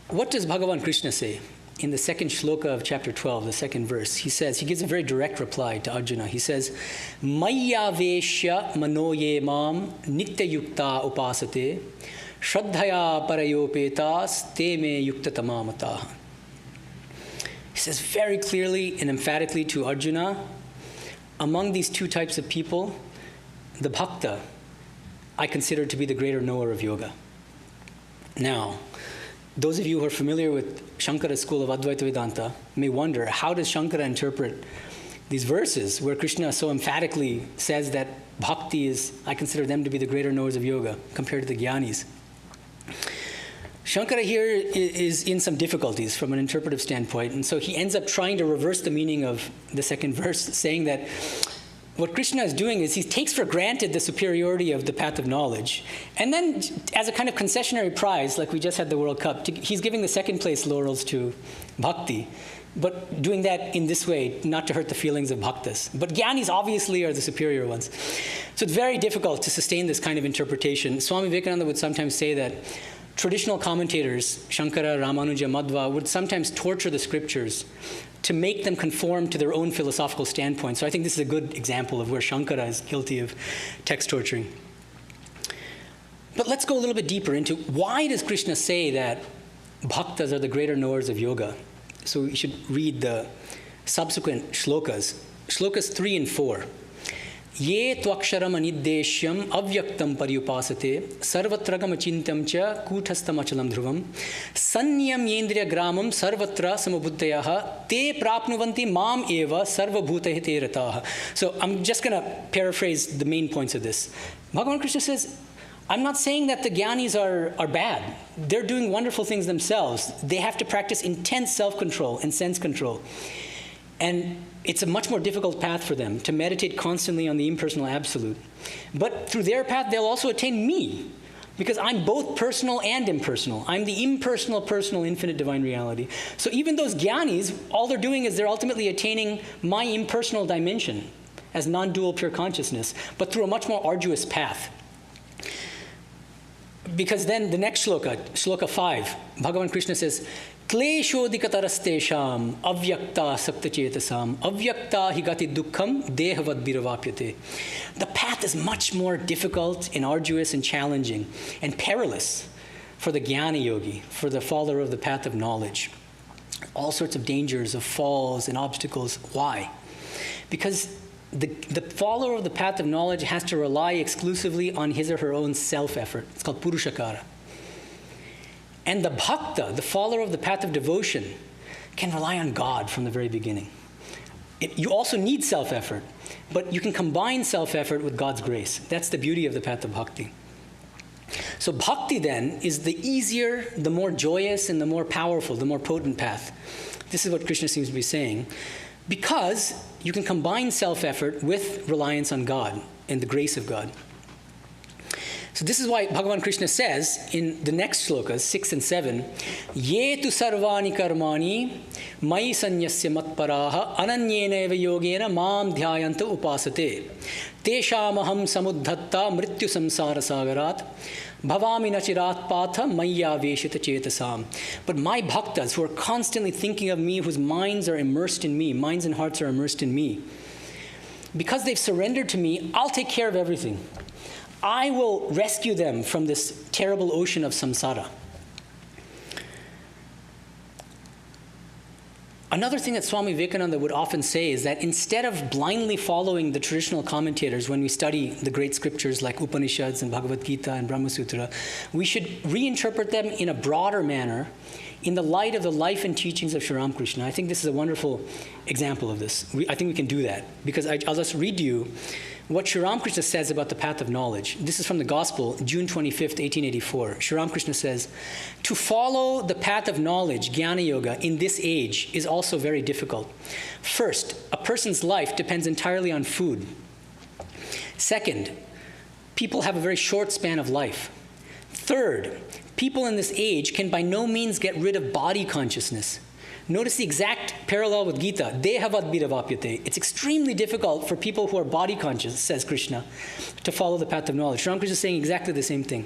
What does Bhagavan Krishna say? In the second shloka of chapter 12, the second verse, he gives a very direct reply to Arjuna. He says, Maya veshya manoye mam nitya yukta upasate shraddhaya parayopetas te me yukta tamamataha. He says very clearly and emphatically to Arjuna, among these two types of people, the bhakta I consider to be the greater knower of yoga. Now, those of you who are familiar with Shankara's school of Advaita Vedanta may wonder, how does Shankara interpret these verses where Krishna so emphatically says that bhakti I consider them to be the greater knowers of yoga compared to the jnanis? Shankara here is in some difficulties from an interpretive standpoint, and so he ends up trying to reverse the meaning of the second verse, saying that what Krishna is doing is he takes for granted the superiority of the path of knowledge. And then as a kind of concessionary prize, like we just had the World Cup, he's giving the second place laurels to bhakti, but doing that in this way, not to hurt the feelings of bhaktas. But jnanis obviously are the superior ones. So it's very difficult to sustain this kind of interpretation. Swami Vivekananda would sometimes say that traditional commentators, Shankara, Ramanuja, Madhva, would sometimes torture the scriptures to make them conform to their own philosophical standpoint. So I think this is a good example of where Shankara is guilty of text torturing. But let's go a little bit deeper into why does Krishna say that bhaktas are the greater knowers of yoga? So we should read the subsequent shlokas. Shlokas 3 and 4. Ye tvaksharam aniddeshyam avyaktam paryupasate sarvatragam achintam cha kuthastam achalam dhruvam sanyam yendriya gramam sarvatra samabuddhayaha te prapnuvanti mam eva sarvabhutahe te rataha. So I'm just going to paraphrase the main points of this. Bhagavan Krishna says, I'm not saying that the jnanis are bad. They're doing wonderful things themselves. They have to practice intense self-control and sense control. And it's a much more difficult path for them to meditate constantly on the impersonal absolute. But through their path, they'll also attain me, because I'm both personal and impersonal. I'm the impersonal, personal, infinite divine reality. So even those jnanis, all they're doing is they're ultimately attaining my impersonal dimension as non-dual pure consciousness, but through a much more arduous path. Because then the next shloka, shloka 5, Bhagavan Krishna says, Kleshodikatarastesham avyakta saktachetasam avyakta higati dukkham dehavad biravapyate. The path is much more difficult and arduous and challenging and perilous for the jnana yogi, for the follower of the path of knowledge. All sorts of dangers of falls and obstacles. Why? Because the follower of the path of knowledge has to rely exclusively on his or her own self-effort. It's called purushakara. And the bhakta, the follower of the path of devotion, can rely on God from the very beginning. You also need self-effort, but you can combine self-effort with God's grace. That's the beauty of the path of bhakti. So bhakti then is the easier, the more joyous, and the more powerful, the more potent path. This is what Krishna seems to be saying. Because you can combine self-effort with reliance on God and the grace of God. So this is why Bhagavan Krishna says in the next shlokas, 6 and 7, Ye tu sarvani karmani mai sanyasya matparaha ananyena eva yogena mam dhyayanta upasate teshamaham samuddhatta mrityu samsara sagarat bhavami nachirat patha maya veshita chetasam. But my bhaktas who are constantly thinking of me, whose minds are immersed in me, minds and hearts are immersed in me, because they've surrendered to me, I'll take care of everything. I will rescue them from this terrible ocean of samsara. Another thing that Swami Vivekananda would often say is that instead of blindly following the traditional commentators when we study the great scriptures like Upanishads and Bhagavad Gita and Brahma Sutra, we should reinterpret them in a broader manner in the light of the life and teachings of Shri Ramakrishna. I think this is a wonderful example of this. I think we can do that because I'll just read you what Shri Ramakrishna says about the path of knowledge. This is from the Gospel, June 25th, 1884. Shri Ramakrishna says, to follow the path of knowledge, jnana yoga, in this age is also very difficult. First, a person's life depends entirely on food. Second, people have a very short span of life. Third, people in this age can by no means get rid of body consciousness. Notice the exact parallel with Gita. Dehavad biravapyate. It's extremely difficult for people who are body conscious, says Krishna, to follow the path of knowledge. Shri Ramakrishna is saying exactly the same thing.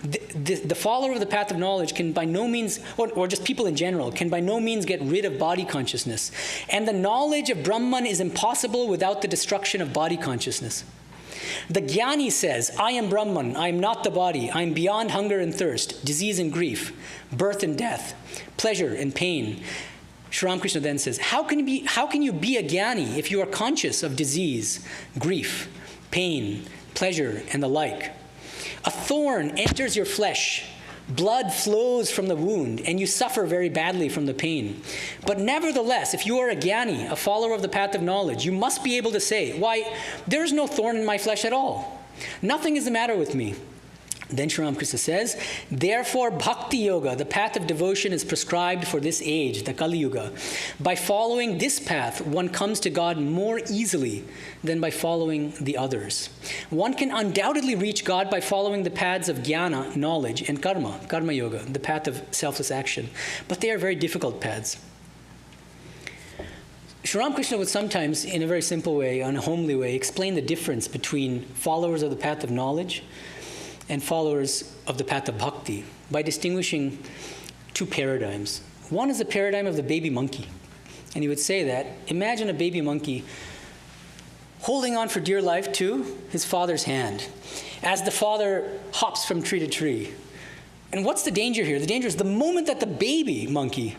The follower of the path of knowledge can by no means, or just people in general, can by no means get rid of body consciousness. And the knowledge of Brahman is impossible without the destruction of body consciousness. The jnani says, I am Brahman, I am not the body, I am beyond hunger and thirst, disease and grief, birth and death, pleasure and pain. Shri Ramakrishna then says, how can you be a jnani if you are conscious of disease, grief, pain, pleasure, and the like? A thorn enters your flesh, blood flows from the wound, and you suffer very badly from the pain. But nevertheless, if you are a jnani, a follower of the path of knowledge, you must be able to say, why, there is no thorn in my flesh at all. Nothing is the matter with me. Then Shri Ramakrishna says, therefore bhakti yoga, the path of devotion, is prescribed for this age, the Kali Yuga. By following this path, one comes to God more easily than by following the others. One can undoubtedly reach God by following the paths of jnana, knowledge, and karma yoga, the path of selfless action. But they are very difficult paths. Shri Ramakrishna would sometimes, in a very simple way, in a homely way, explain the difference between followers of the path of knowledge and followers of the path of bhakti by distinguishing two paradigms. One is the paradigm of the baby monkey. And he would say that, imagine a baby monkey holding on for dear life to his father's hand as the father hops from tree to tree. And what's the danger here? The danger is the moment that the baby monkey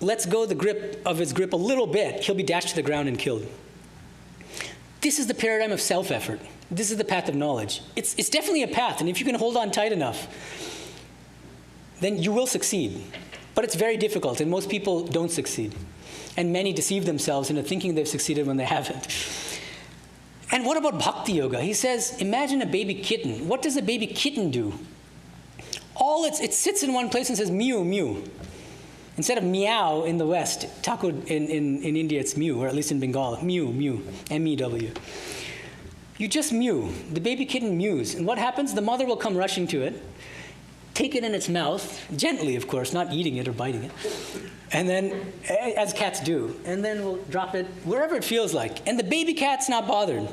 lets go of his grip a little bit, he'll be dashed to the ground and killed. This is the paradigm of self-effort. This is the path of knowledge. It's definitely a path, and if you can hold on tight enough, then you will succeed. But it's very difficult, and most people don't succeed. And many deceive themselves into thinking they've succeeded when they haven't. And what about bhakti yoga? He says, imagine a baby kitten. What does a baby kitten do? It sits in one place and says mew, mew. Instead of meow in the West, Thakur in India it's mew, or at least in Bengal, mew, mew, M-E-W. You just mew. The baby kitten mews. And what happens? The mother will come rushing to it, take it in its mouth, gently, of course, not eating it or biting it, and then, as cats do, and then we'll drop it wherever it feels like. And the baby cat's not bothered.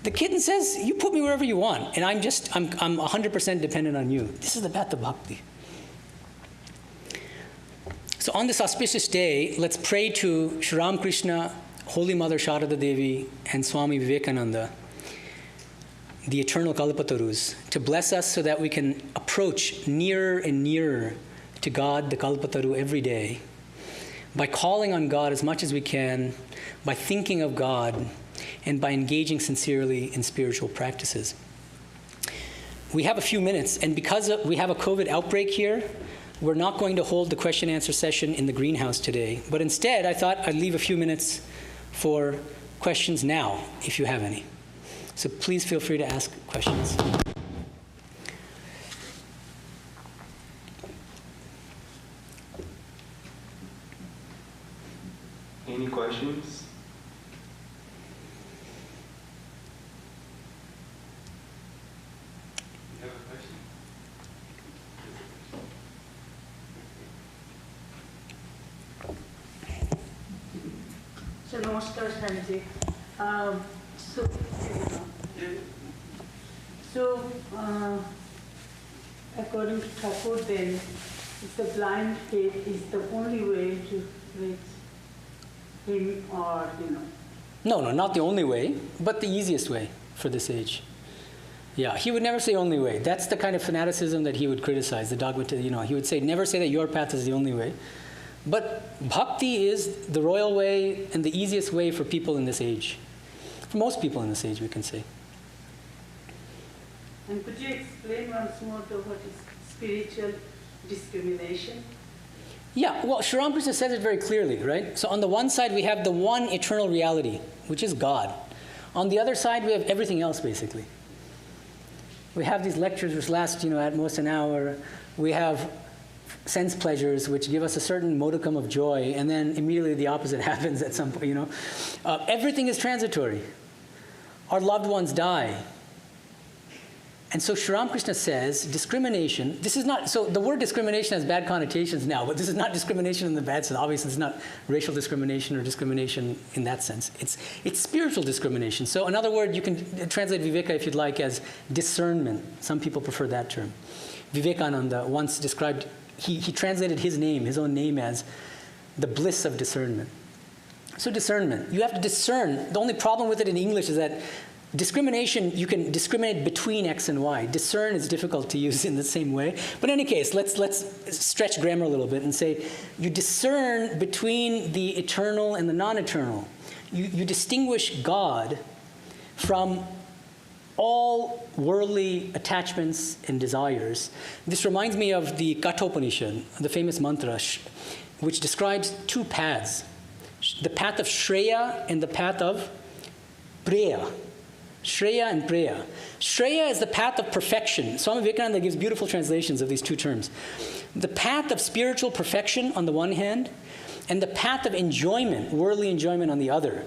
The kitten says, you put me wherever you want, and I'm 100% dependent on you. This is the path of bhakti. So on this auspicious day, let's pray to Shri Ramakrishna, Holy Mother Sharada Devi, and Swami Vivekananda, the eternal Kalpatarus, to bless us so that we can approach nearer and nearer to God, the Kalpataru, every day, by calling on God as much as we can, by thinking of God, and by engaging sincerely in spiritual practices. We have a few minutes, and because we have a COVID outbreak here, we're not going to hold the question-answer session in the greenhouse today. But instead, I thought I'd leave a few minutes for questions now, if you have any. So please feel free to ask questions. Any questions? You have a question? So, Namaskar, Swamiji. According to Thakur, then, if the blind faith is the only way to reach him, or, No, not the only way, but the easiest way for this age. Yeah, he would never say only way. That's the kind of fanaticism that he would criticize, the dogmatism. He would say, never say that your path is the only way. But bhakti is the royal way and the easiest way for people in this age. For most people in this age, we can say. And could you explain once more what is spiritual discrimination? Yeah, well, Shri Ramakrishna says it very clearly, right? So on the one side, we have the one eternal reality, which is God. On the other side, we have everything else, basically. We have these lectures which last, at most an hour. We have sense pleasures which give us a certain modicum of joy, and then immediately the opposite happens at some point, Everything is transitory. Our loved ones die. And so Shri Ramakrishna says discrimination, this is not, so the word discrimination has bad connotations now, but this is not discrimination in the bad sense. Obviously, it's not racial discrimination or discrimination in that sense. It's spiritual discrimination. So another word, you can translate viveka if you'd like as discernment. Some people prefer that term. Vivekananda once described, he translated his own name as the bliss of discernment. So discernment, you have to discern. The only problem with it in English is that discrimination, you can discriminate between X and Y. Discern is difficult to use in the same way. But in any case, let's stretch grammar a little bit and say you discern between the eternal and the non-eternal. You distinguish God from all worldly attachments and desires. This reminds me of the Kathopanishad, the famous mantra, which describes two paths, the path of Shreya and the path of Preya. Shreya and Preya. Shreya is the path of perfection. Swami Vivekananda gives beautiful translations of these two terms. The path of spiritual perfection on the one hand, and the path of enjoyment, worldly enjoyment on the other.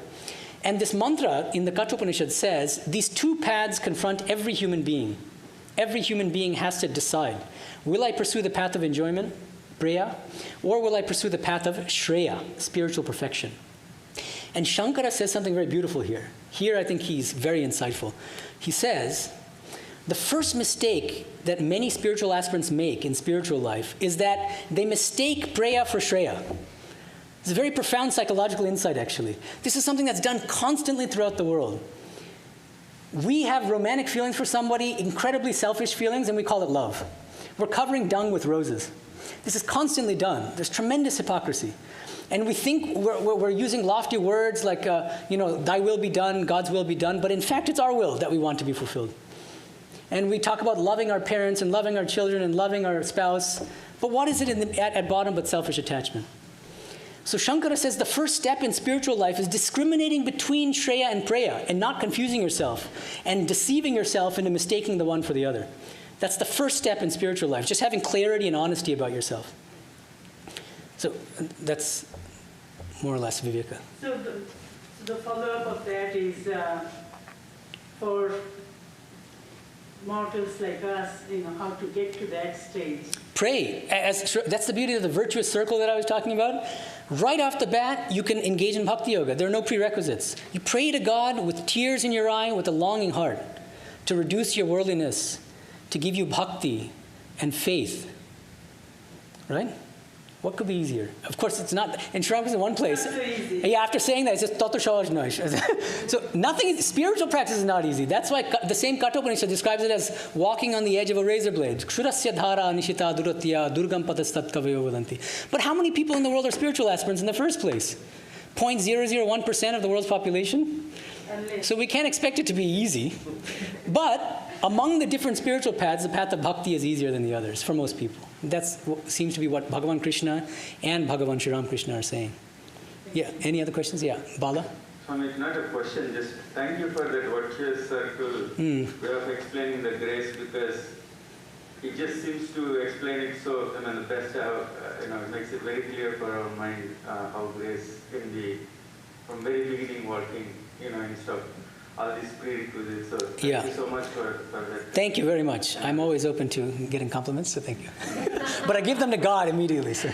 And this mantra in the Kathopanishad says, these two paths confront every human being. Every human being has to decide, will I pursue the path of enjoyment, Preya, or will I pursue the path of Shreya, spiritual perfection? And Shankara says something very beautiful here. Here I think he's very insightful. He says, the first mistake that many spiritual aspirants make in spiritual life is that they mistake Preya for Shreya. It's a very profound psychological insight, actually. This is something that's done constantly throughout the world. We have romantic feelings for somebody, incredibly selfish feelings, and we call it love. We're covering dung with roses. This is constantly done. There's tremendous hypocrisy. And we think we're using lofty words like, thy will be done, God's will be done, but in fact it's our will that we want to be fulfilled. And we talk about loving our parents and loving our children and loving our spouse, but what is it at bottom but selfish attachment? So Shankara says the first step in spiritual life is discriminating between Shreya and Preya and not confusing yourself and deceiving yourself into mistaking the one for the other. That's the first step in spiritual life, just having clarity and honesty about yourself. So that's more or less viveka. So the follow-up of that is for mortals like us, how to get to that stage. Pray. That's the beauty of the virtuous circle that I was talking about. Right off the bat, you can engage in bhakti yoga. There are no prerequisites. You pray to God with tears in your eye, with a longing heart, to reduce your worldliness, to give you bhakti and faith. Right? What could be easier? Of course, it's not. In Sri Ramakrishna, one place. Not so easy. Yeah, after saying that, it says Tato Shawaj. So nothing. Spiritual practice is not easy. That's why the same Kathopanishad describes it as walking on the edge of a razor blade. Kshurasya dhara nishita duratya durgam patastat kavayo vadanti. But how many people in the world are spiritual aspirants in the first place? 0.001% of the world's population. So we can't expect it to be easy. But among the different spiritual paths, the path of bhakti is easier than the others for most people. That seems to be what Bhagavan Krishna and Bhagavan Shri Ramakrishna are saying. Yeah, any other questions? Yeah, Bala? Swami, it's not a question, just thank you for that virtuous circle way of explaining the grace, because it just seems to explain it so, the best, it makes it very clear for our mind how grace can be from very beginning working, instead of all these prerequisites. So thank you so much for that. Thank you very much. I'm always open to getting compliments, so thank you. But I give them to God immediately. So.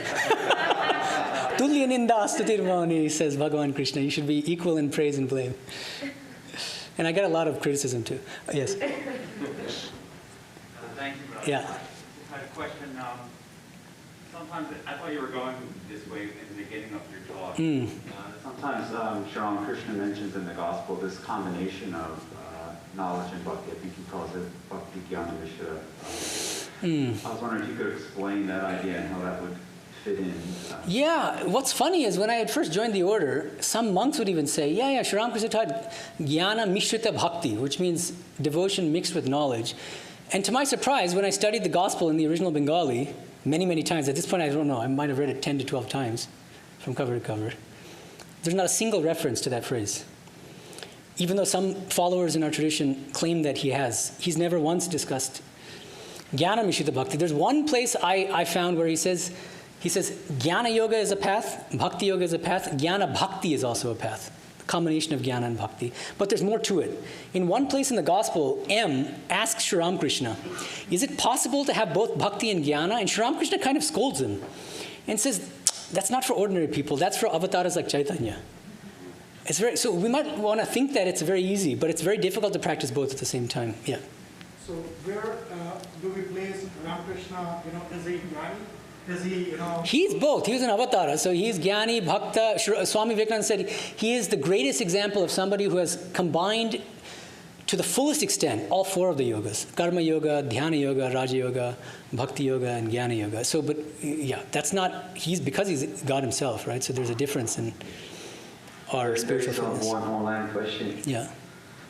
Tulya ninda astutirmani, says Bhagavan Krishna. You should be equal in praise and blame. And I get a lot of criticism too. Yes. Thank you, brother. Yeah. I had a question. Sometimes I thought you were going this way in the beginning of your talk. Sometimes Shri Ramakrishna mentions in the Gospel this combination of knowledge and bhakti. I think he calls it bhakti jnana vishya. I was wondering if you could explain that idea and how that would fit in. Yeah, what's funny is when I had first joined the order, some monks would even say, Shri Ramakrishna taught jnana mishrita bhakti, which means devotion mixed with knowledge. And to my surprise, when I studied the Gospel in the original Bengali, many, many times, at this point I don't know, I might have read it 10 to 12 times from cover to cover, there's not a single reference to that phrase. Even though some followers in our tradition claim that he has, he's never once discussed jnana mishrita bhakti. There's one place I found where he says jnana yoga is a path, bhakti yoga is a path, jnana bhakti is also a path. The combination of jnana and bhakti. But there's more to it. In one place in the Gospel, M asks Shri Ramakrishna, is it possible to have both bhakti and jnana? And Shri Ramakrishna kind of scolds him and says, that's not for ordinary people, that's for avatars like Chaitanya. So we might want to think that it's very easy, but it's very difficult to practice both at the same time. Yeah. So where do we place Ramakrishna, is he Jnani? Is he, He's both. He's an avatar. So he's Jnani, Bhakta. Swami Vivekananda said he is the greatest example of somebody who has combined to the fullest extent all four of the yogas. Karma yoga, Dhyana yoga, Raja yoga, Bhakti yoga, and Jnana yoga. So, but yeah, that's not, because he's God himself, right? So there's a difference in our spiritual fitness. One online question. Yeah.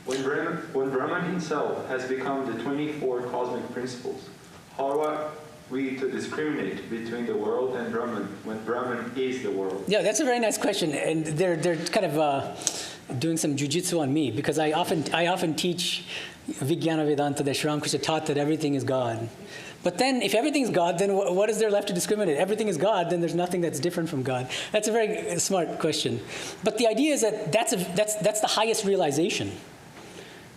When Brahman himself has become the 24 cosmic principles, how are we to discriminate between the world and Brahman when Brahman is the world? Yeah, that's a very nice question, and they're kind of doing some jujitsu on me, because I often teach Vijnana Vedanta that Shri Ramakrishna taught that everything is God. But then, if everything's God, then what is there left to discriminate? Everything is God, then there's nothing that's different from God. That's a very smart question. But the idea is that that's the highest realization.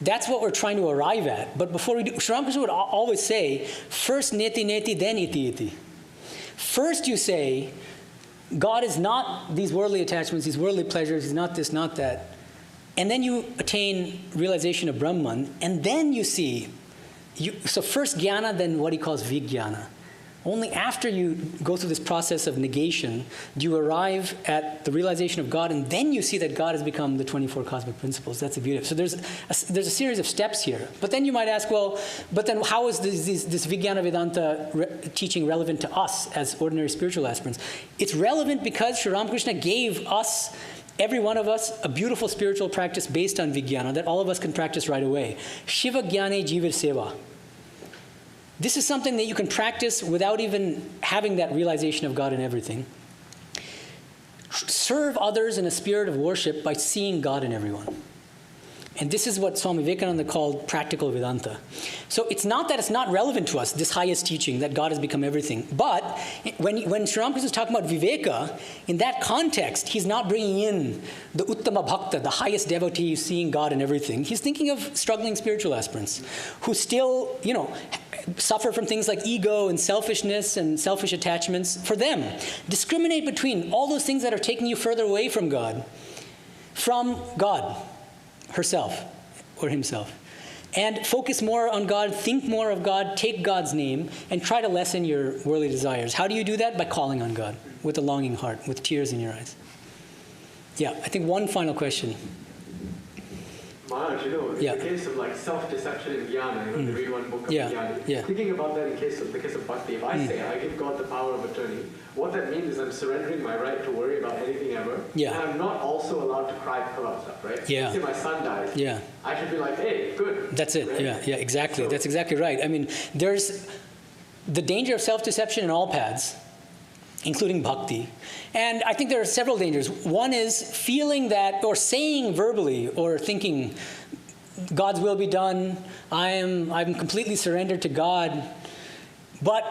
That's what we're trying to arrive at. But before we do, Shri Ramakrishna would always say, first neti neti, then iti iti. First you say, God is not these worldly attachments, these worldly pleasures, he's not this, not that. And then you attain realization of Brahman, and then you see, so first jnana, then what he calls vijnana. Only after you go through this process of negation do you arrive at the realization of God, and then you see that God has become the 24 cosmic principles. That's the beauty of it. So there's a series of steps here. But then you might ask, well, but then how is this Vijnana Vedanta teaching relevant to us as ordinary spiritual aspirants? It's relevant because Shri Ramakrishna gave us, every one of us, a beautiful spiritual practice based on Vijnana that all of us can practice right away. Shiva Jnane Jivir Seva. This is something that you can practice without even having that realization of God in everything. Serve others in a spirit of worship by seeing God in everyone. And this is what Swami Vivekananda called practical Vedanta. So it's not that it's not relevant to us, this highest teaching, that God has become everything. But when Sri Ramakrishna is talking about Viveka, in that context, he's not bringing in the Uttama Bhakta, the highest devotee seeing God in everything. He's thinking of struggling spiritual aspirants who still, suffer from things like ego and selfishness and selfish attachments. For them, discriminate between all those things that are taking you further away from God herself or himself. and focus more on God, think more of God, take God's name, and try to lessen your worldly desires. How do you do that? By calling on God with a longing heart, with tears in your eyes. Yeah, I think one final question. Maharaj, Yeah. in the case of like self-deception in jnana, you read one book of Yeah, jnana, yeah. thinking about that in the case of bhakti, if I say I give God the power of attorney, what that means is I'm surrendering my right to worry about anything ever, Yeah. and I'm not also allowed to cry about stuff, right? Yeah. Say my son dies, Yeah. I should be like, hey, good. That's it. right? Yeah, exactly. So- That's exactly right. I mean, there's the danger of self-deception in all paths, including bhakti. And I think there are several dangers. One is feeling that, or saying verbally, or thinking, God's will be done, I'm completely surrendered to God. But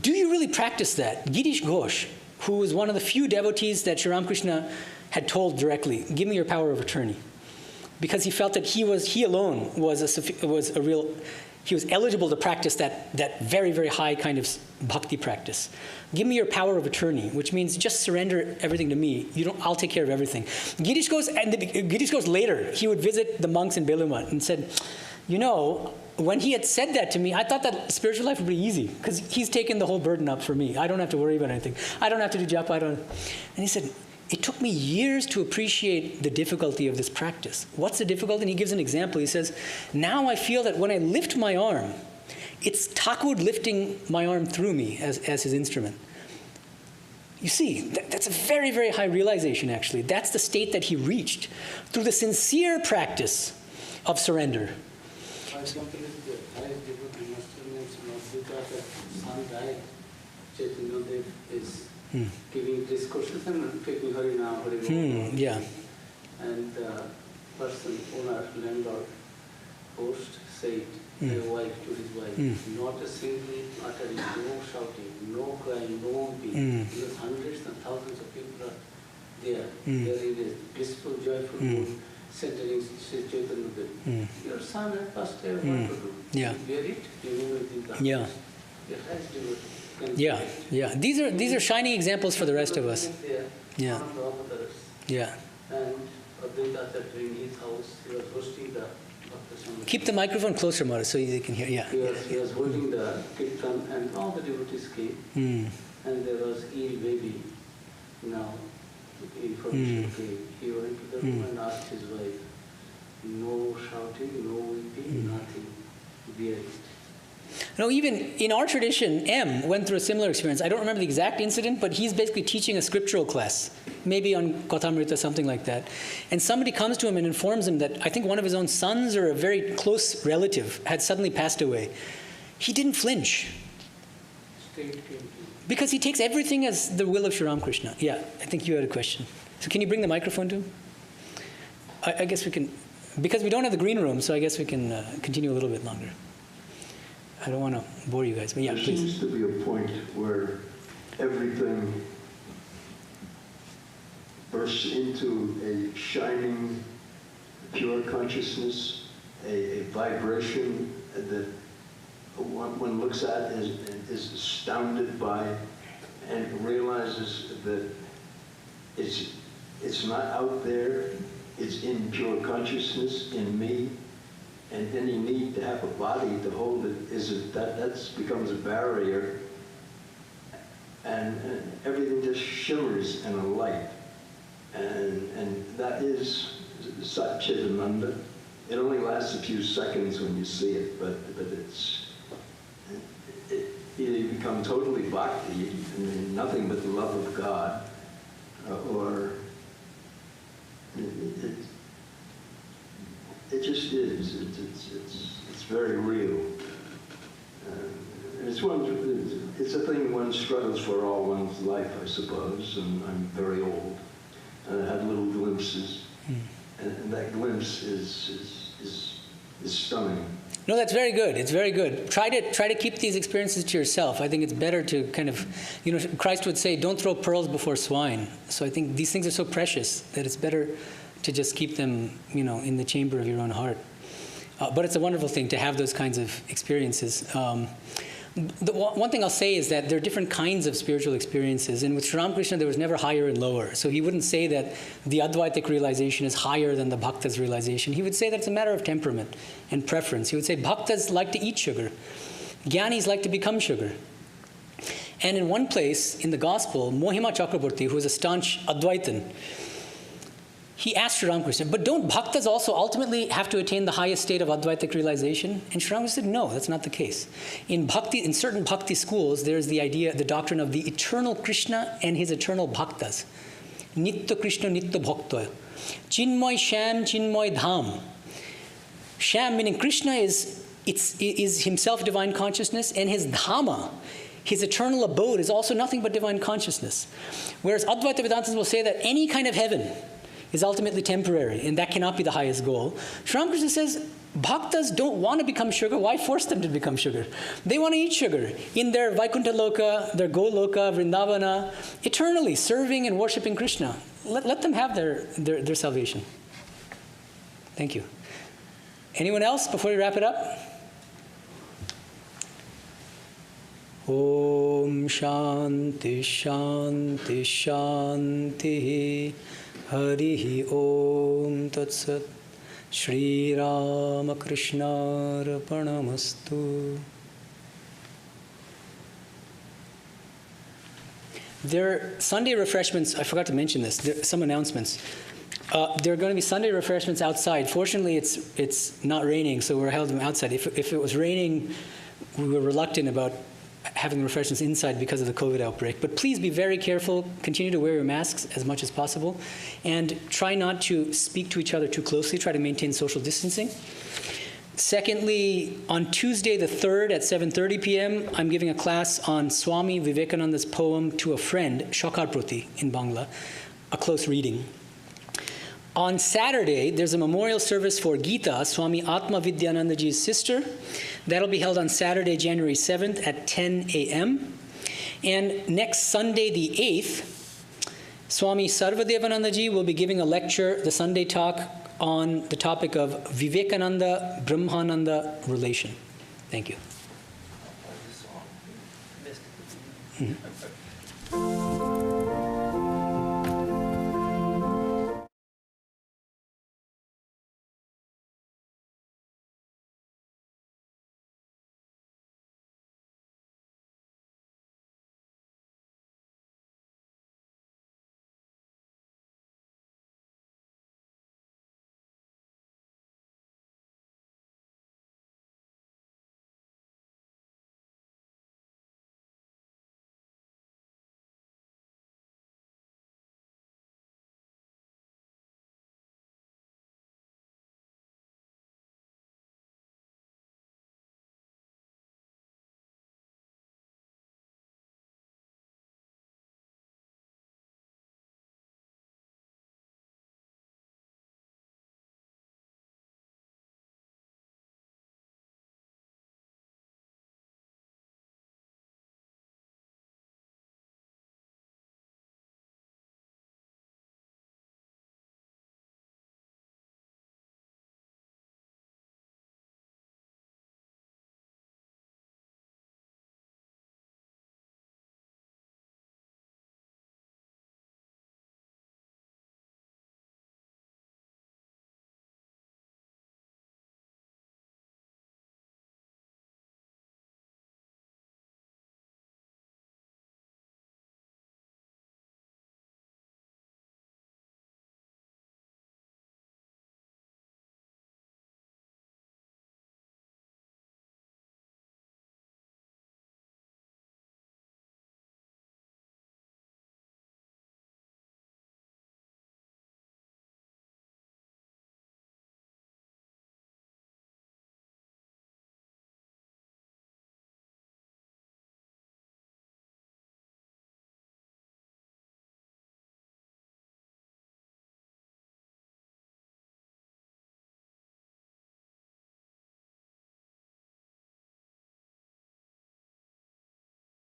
do you really practice that? Girish Ghosh, who was one of the few devotees that Shri Ramakrishna had told directly, give me your power of attorney. Because he felt that he alone he was eligible to practice that very, very high kind of bhakti practice. Give me your power of attorney, which means just surrender everything to me. I'll take care of everything. Girish goes later. He would visit the monks in Belumat and said, when he had said that to me, I thought that spiritual life would be easy because he's taken the whole burden up for me. I don't have to worry about anything. I don't have to do japa. And he said, it took me years to appreciate the difficulty of this practice. What's the difficulty? And he gives an example. He says, now I feel that when I lift my arm, it's Thakur lifting my arm through me as his instrument. You see, that's a very, very high realization, actually. That's the state that he reached through the sincere practice of surrender. For example, if the highest devotee master means because the son died, Chaitanya Dev is giving discourses and taking Harina, Harina. Yeah. And the person, owner, landlord, host said, their wife to his wife, not a single uttering, no shouting, no crying, no weeping, because hundreds and thousands of people are there. There in a blissful, joyful mood, centering Sri Chaitanya Dev. Your son has passed away, what to do? Yeah. Bear it, remove it in the Yeah. Your highest devotee can Yeah, bear it. yeah. These are shining examples for the rest of us. There, Yeah. one of the others. Yeah. And Advaita Acharya in his house, he was hosting the Bhakti Samgama. Keep the microphone closer, Mara, so they can hear. Yeah. He was holding the kirtan and all the devotees came. And there was ill baby. Now, information came. He went to the room and asked his wife, no shouting, no weeping, nothing. Bear it. No, even in our tradition, M went through a similar experience. I don't remember the exact incident, but he's basically teaching a scriptural class, maybe on Kathamrita, something like that. And somebody comes to him and informs him that I think one of his own sons or a very close relative had suddenly passed away. He didn't flinch because he takes everything as the will of Shri Ramakrishna. Yeah, I think you had a question. So can you bring the microphone to him? I guess we can, because we don't have the green room, so I guess we can continue a little bit longer. I don't want to bore you guys, but yeah, there please. seems to be a point where everything bursts into a shining, pure consciousness, a vibration that one looks at and is astounded by and realizes that it's not out there, it's in pure consciousness, in me. And any need to have a body to hold it that becomes a barrier, and everything just shimmers in a light, and that is Satchidananda. It only lasts a few seconds when you see it, but you become totally bhakti, nothing but the love of God, or it just is. It's very real. It's a thing one struggles for all one's life, I suppose. And I'm very old, and I had little glimpses, and that glimpse is stunning. No, that's very good. It's very good. Try to keep these experiences to yourself. I think it's better to kind of, Christ would say, don't throw pearls before swine. So I think these things are so precious that it's better to just keep them, in the chamber of your own heart. But it's a wonderful thing to have those kinds of experiences. One thing I'll say is that there are different kinds of spiritual experiences, and with Shri Ramakrishna there was never higher and lower. So he wouldn't say that the Advaitic realization is higher than the Bhakta's realization. He would say that it's a matter of temperament and preference. He would say Bhaktas like to eat sugar. Jnanis like to become sugar. And in one place in the Gospel, Mohima Chakraborty, who was a staunch Advaitin, he asked Shri Ramakrishna, but don't Bhaktas also ultimately have to attain the highest state of Advaitic realization? And Shri Ramakrishna said, no, that's not the case. In certain Bhakti schools, there's the doctrine of the eternal Krishna and his eternal Bhaktas. Nitya Krishna, Nitya Bhakta. Chinmoy Sham, Chinmoy Dham. Sham, meaning Krishna, is himself divine consciousness, and his Dhamma, his eternal abode, is also nothing but divine consciousness. Whereas Advaita Vedantas will say that any kind of heaven is ultimately temporary, and that cannot be the highest goal. Shri Ramakrishna says, Bhaktas don't want to become sugar. Why force them to become sugar? They want to eat sugar in their Vaikuntha Loka, their Goloka, Vrindavana, eternally serving and worshipping Krishna. Let them have their salvation. Thank you. Anyone else before we wrap it up? Om Shanti Shanti Shanti Harihi Om Tat Sat Shri Ramakrishna Arpanamastu. There are Sunday refreshments. I forgot to mention this. There are some announcements. There are going to be Sunday refreshments outside. Fortunately, it's not raining, so we're held them outside. If it was raining, we were reluctant about having refreshments inside because of the COVID outbreak. But please be very careful. Continue to wear your masks as much as possible. And try not to speak to each other too closely. Try to maintain social distancing. Secondly, on Tuesday the 3rd at 7:30 p.m., I'm giving a class on Swami Vivekananda's poem To a Friend, Shakarproti in Bangla, a close reading. On Saturday, there's a memorial service for Geeta, Swami Atma Vidyanandaji's sister. That'll be held on Saturday, January 7th at 10 a.m. And next Sunday, the 8th, Swami Sarvadevanandaji will be giving a lecture, the Sunday talk, on the topic of Vivekananda-Brahmananda relation. Thank you. Mm-hmm.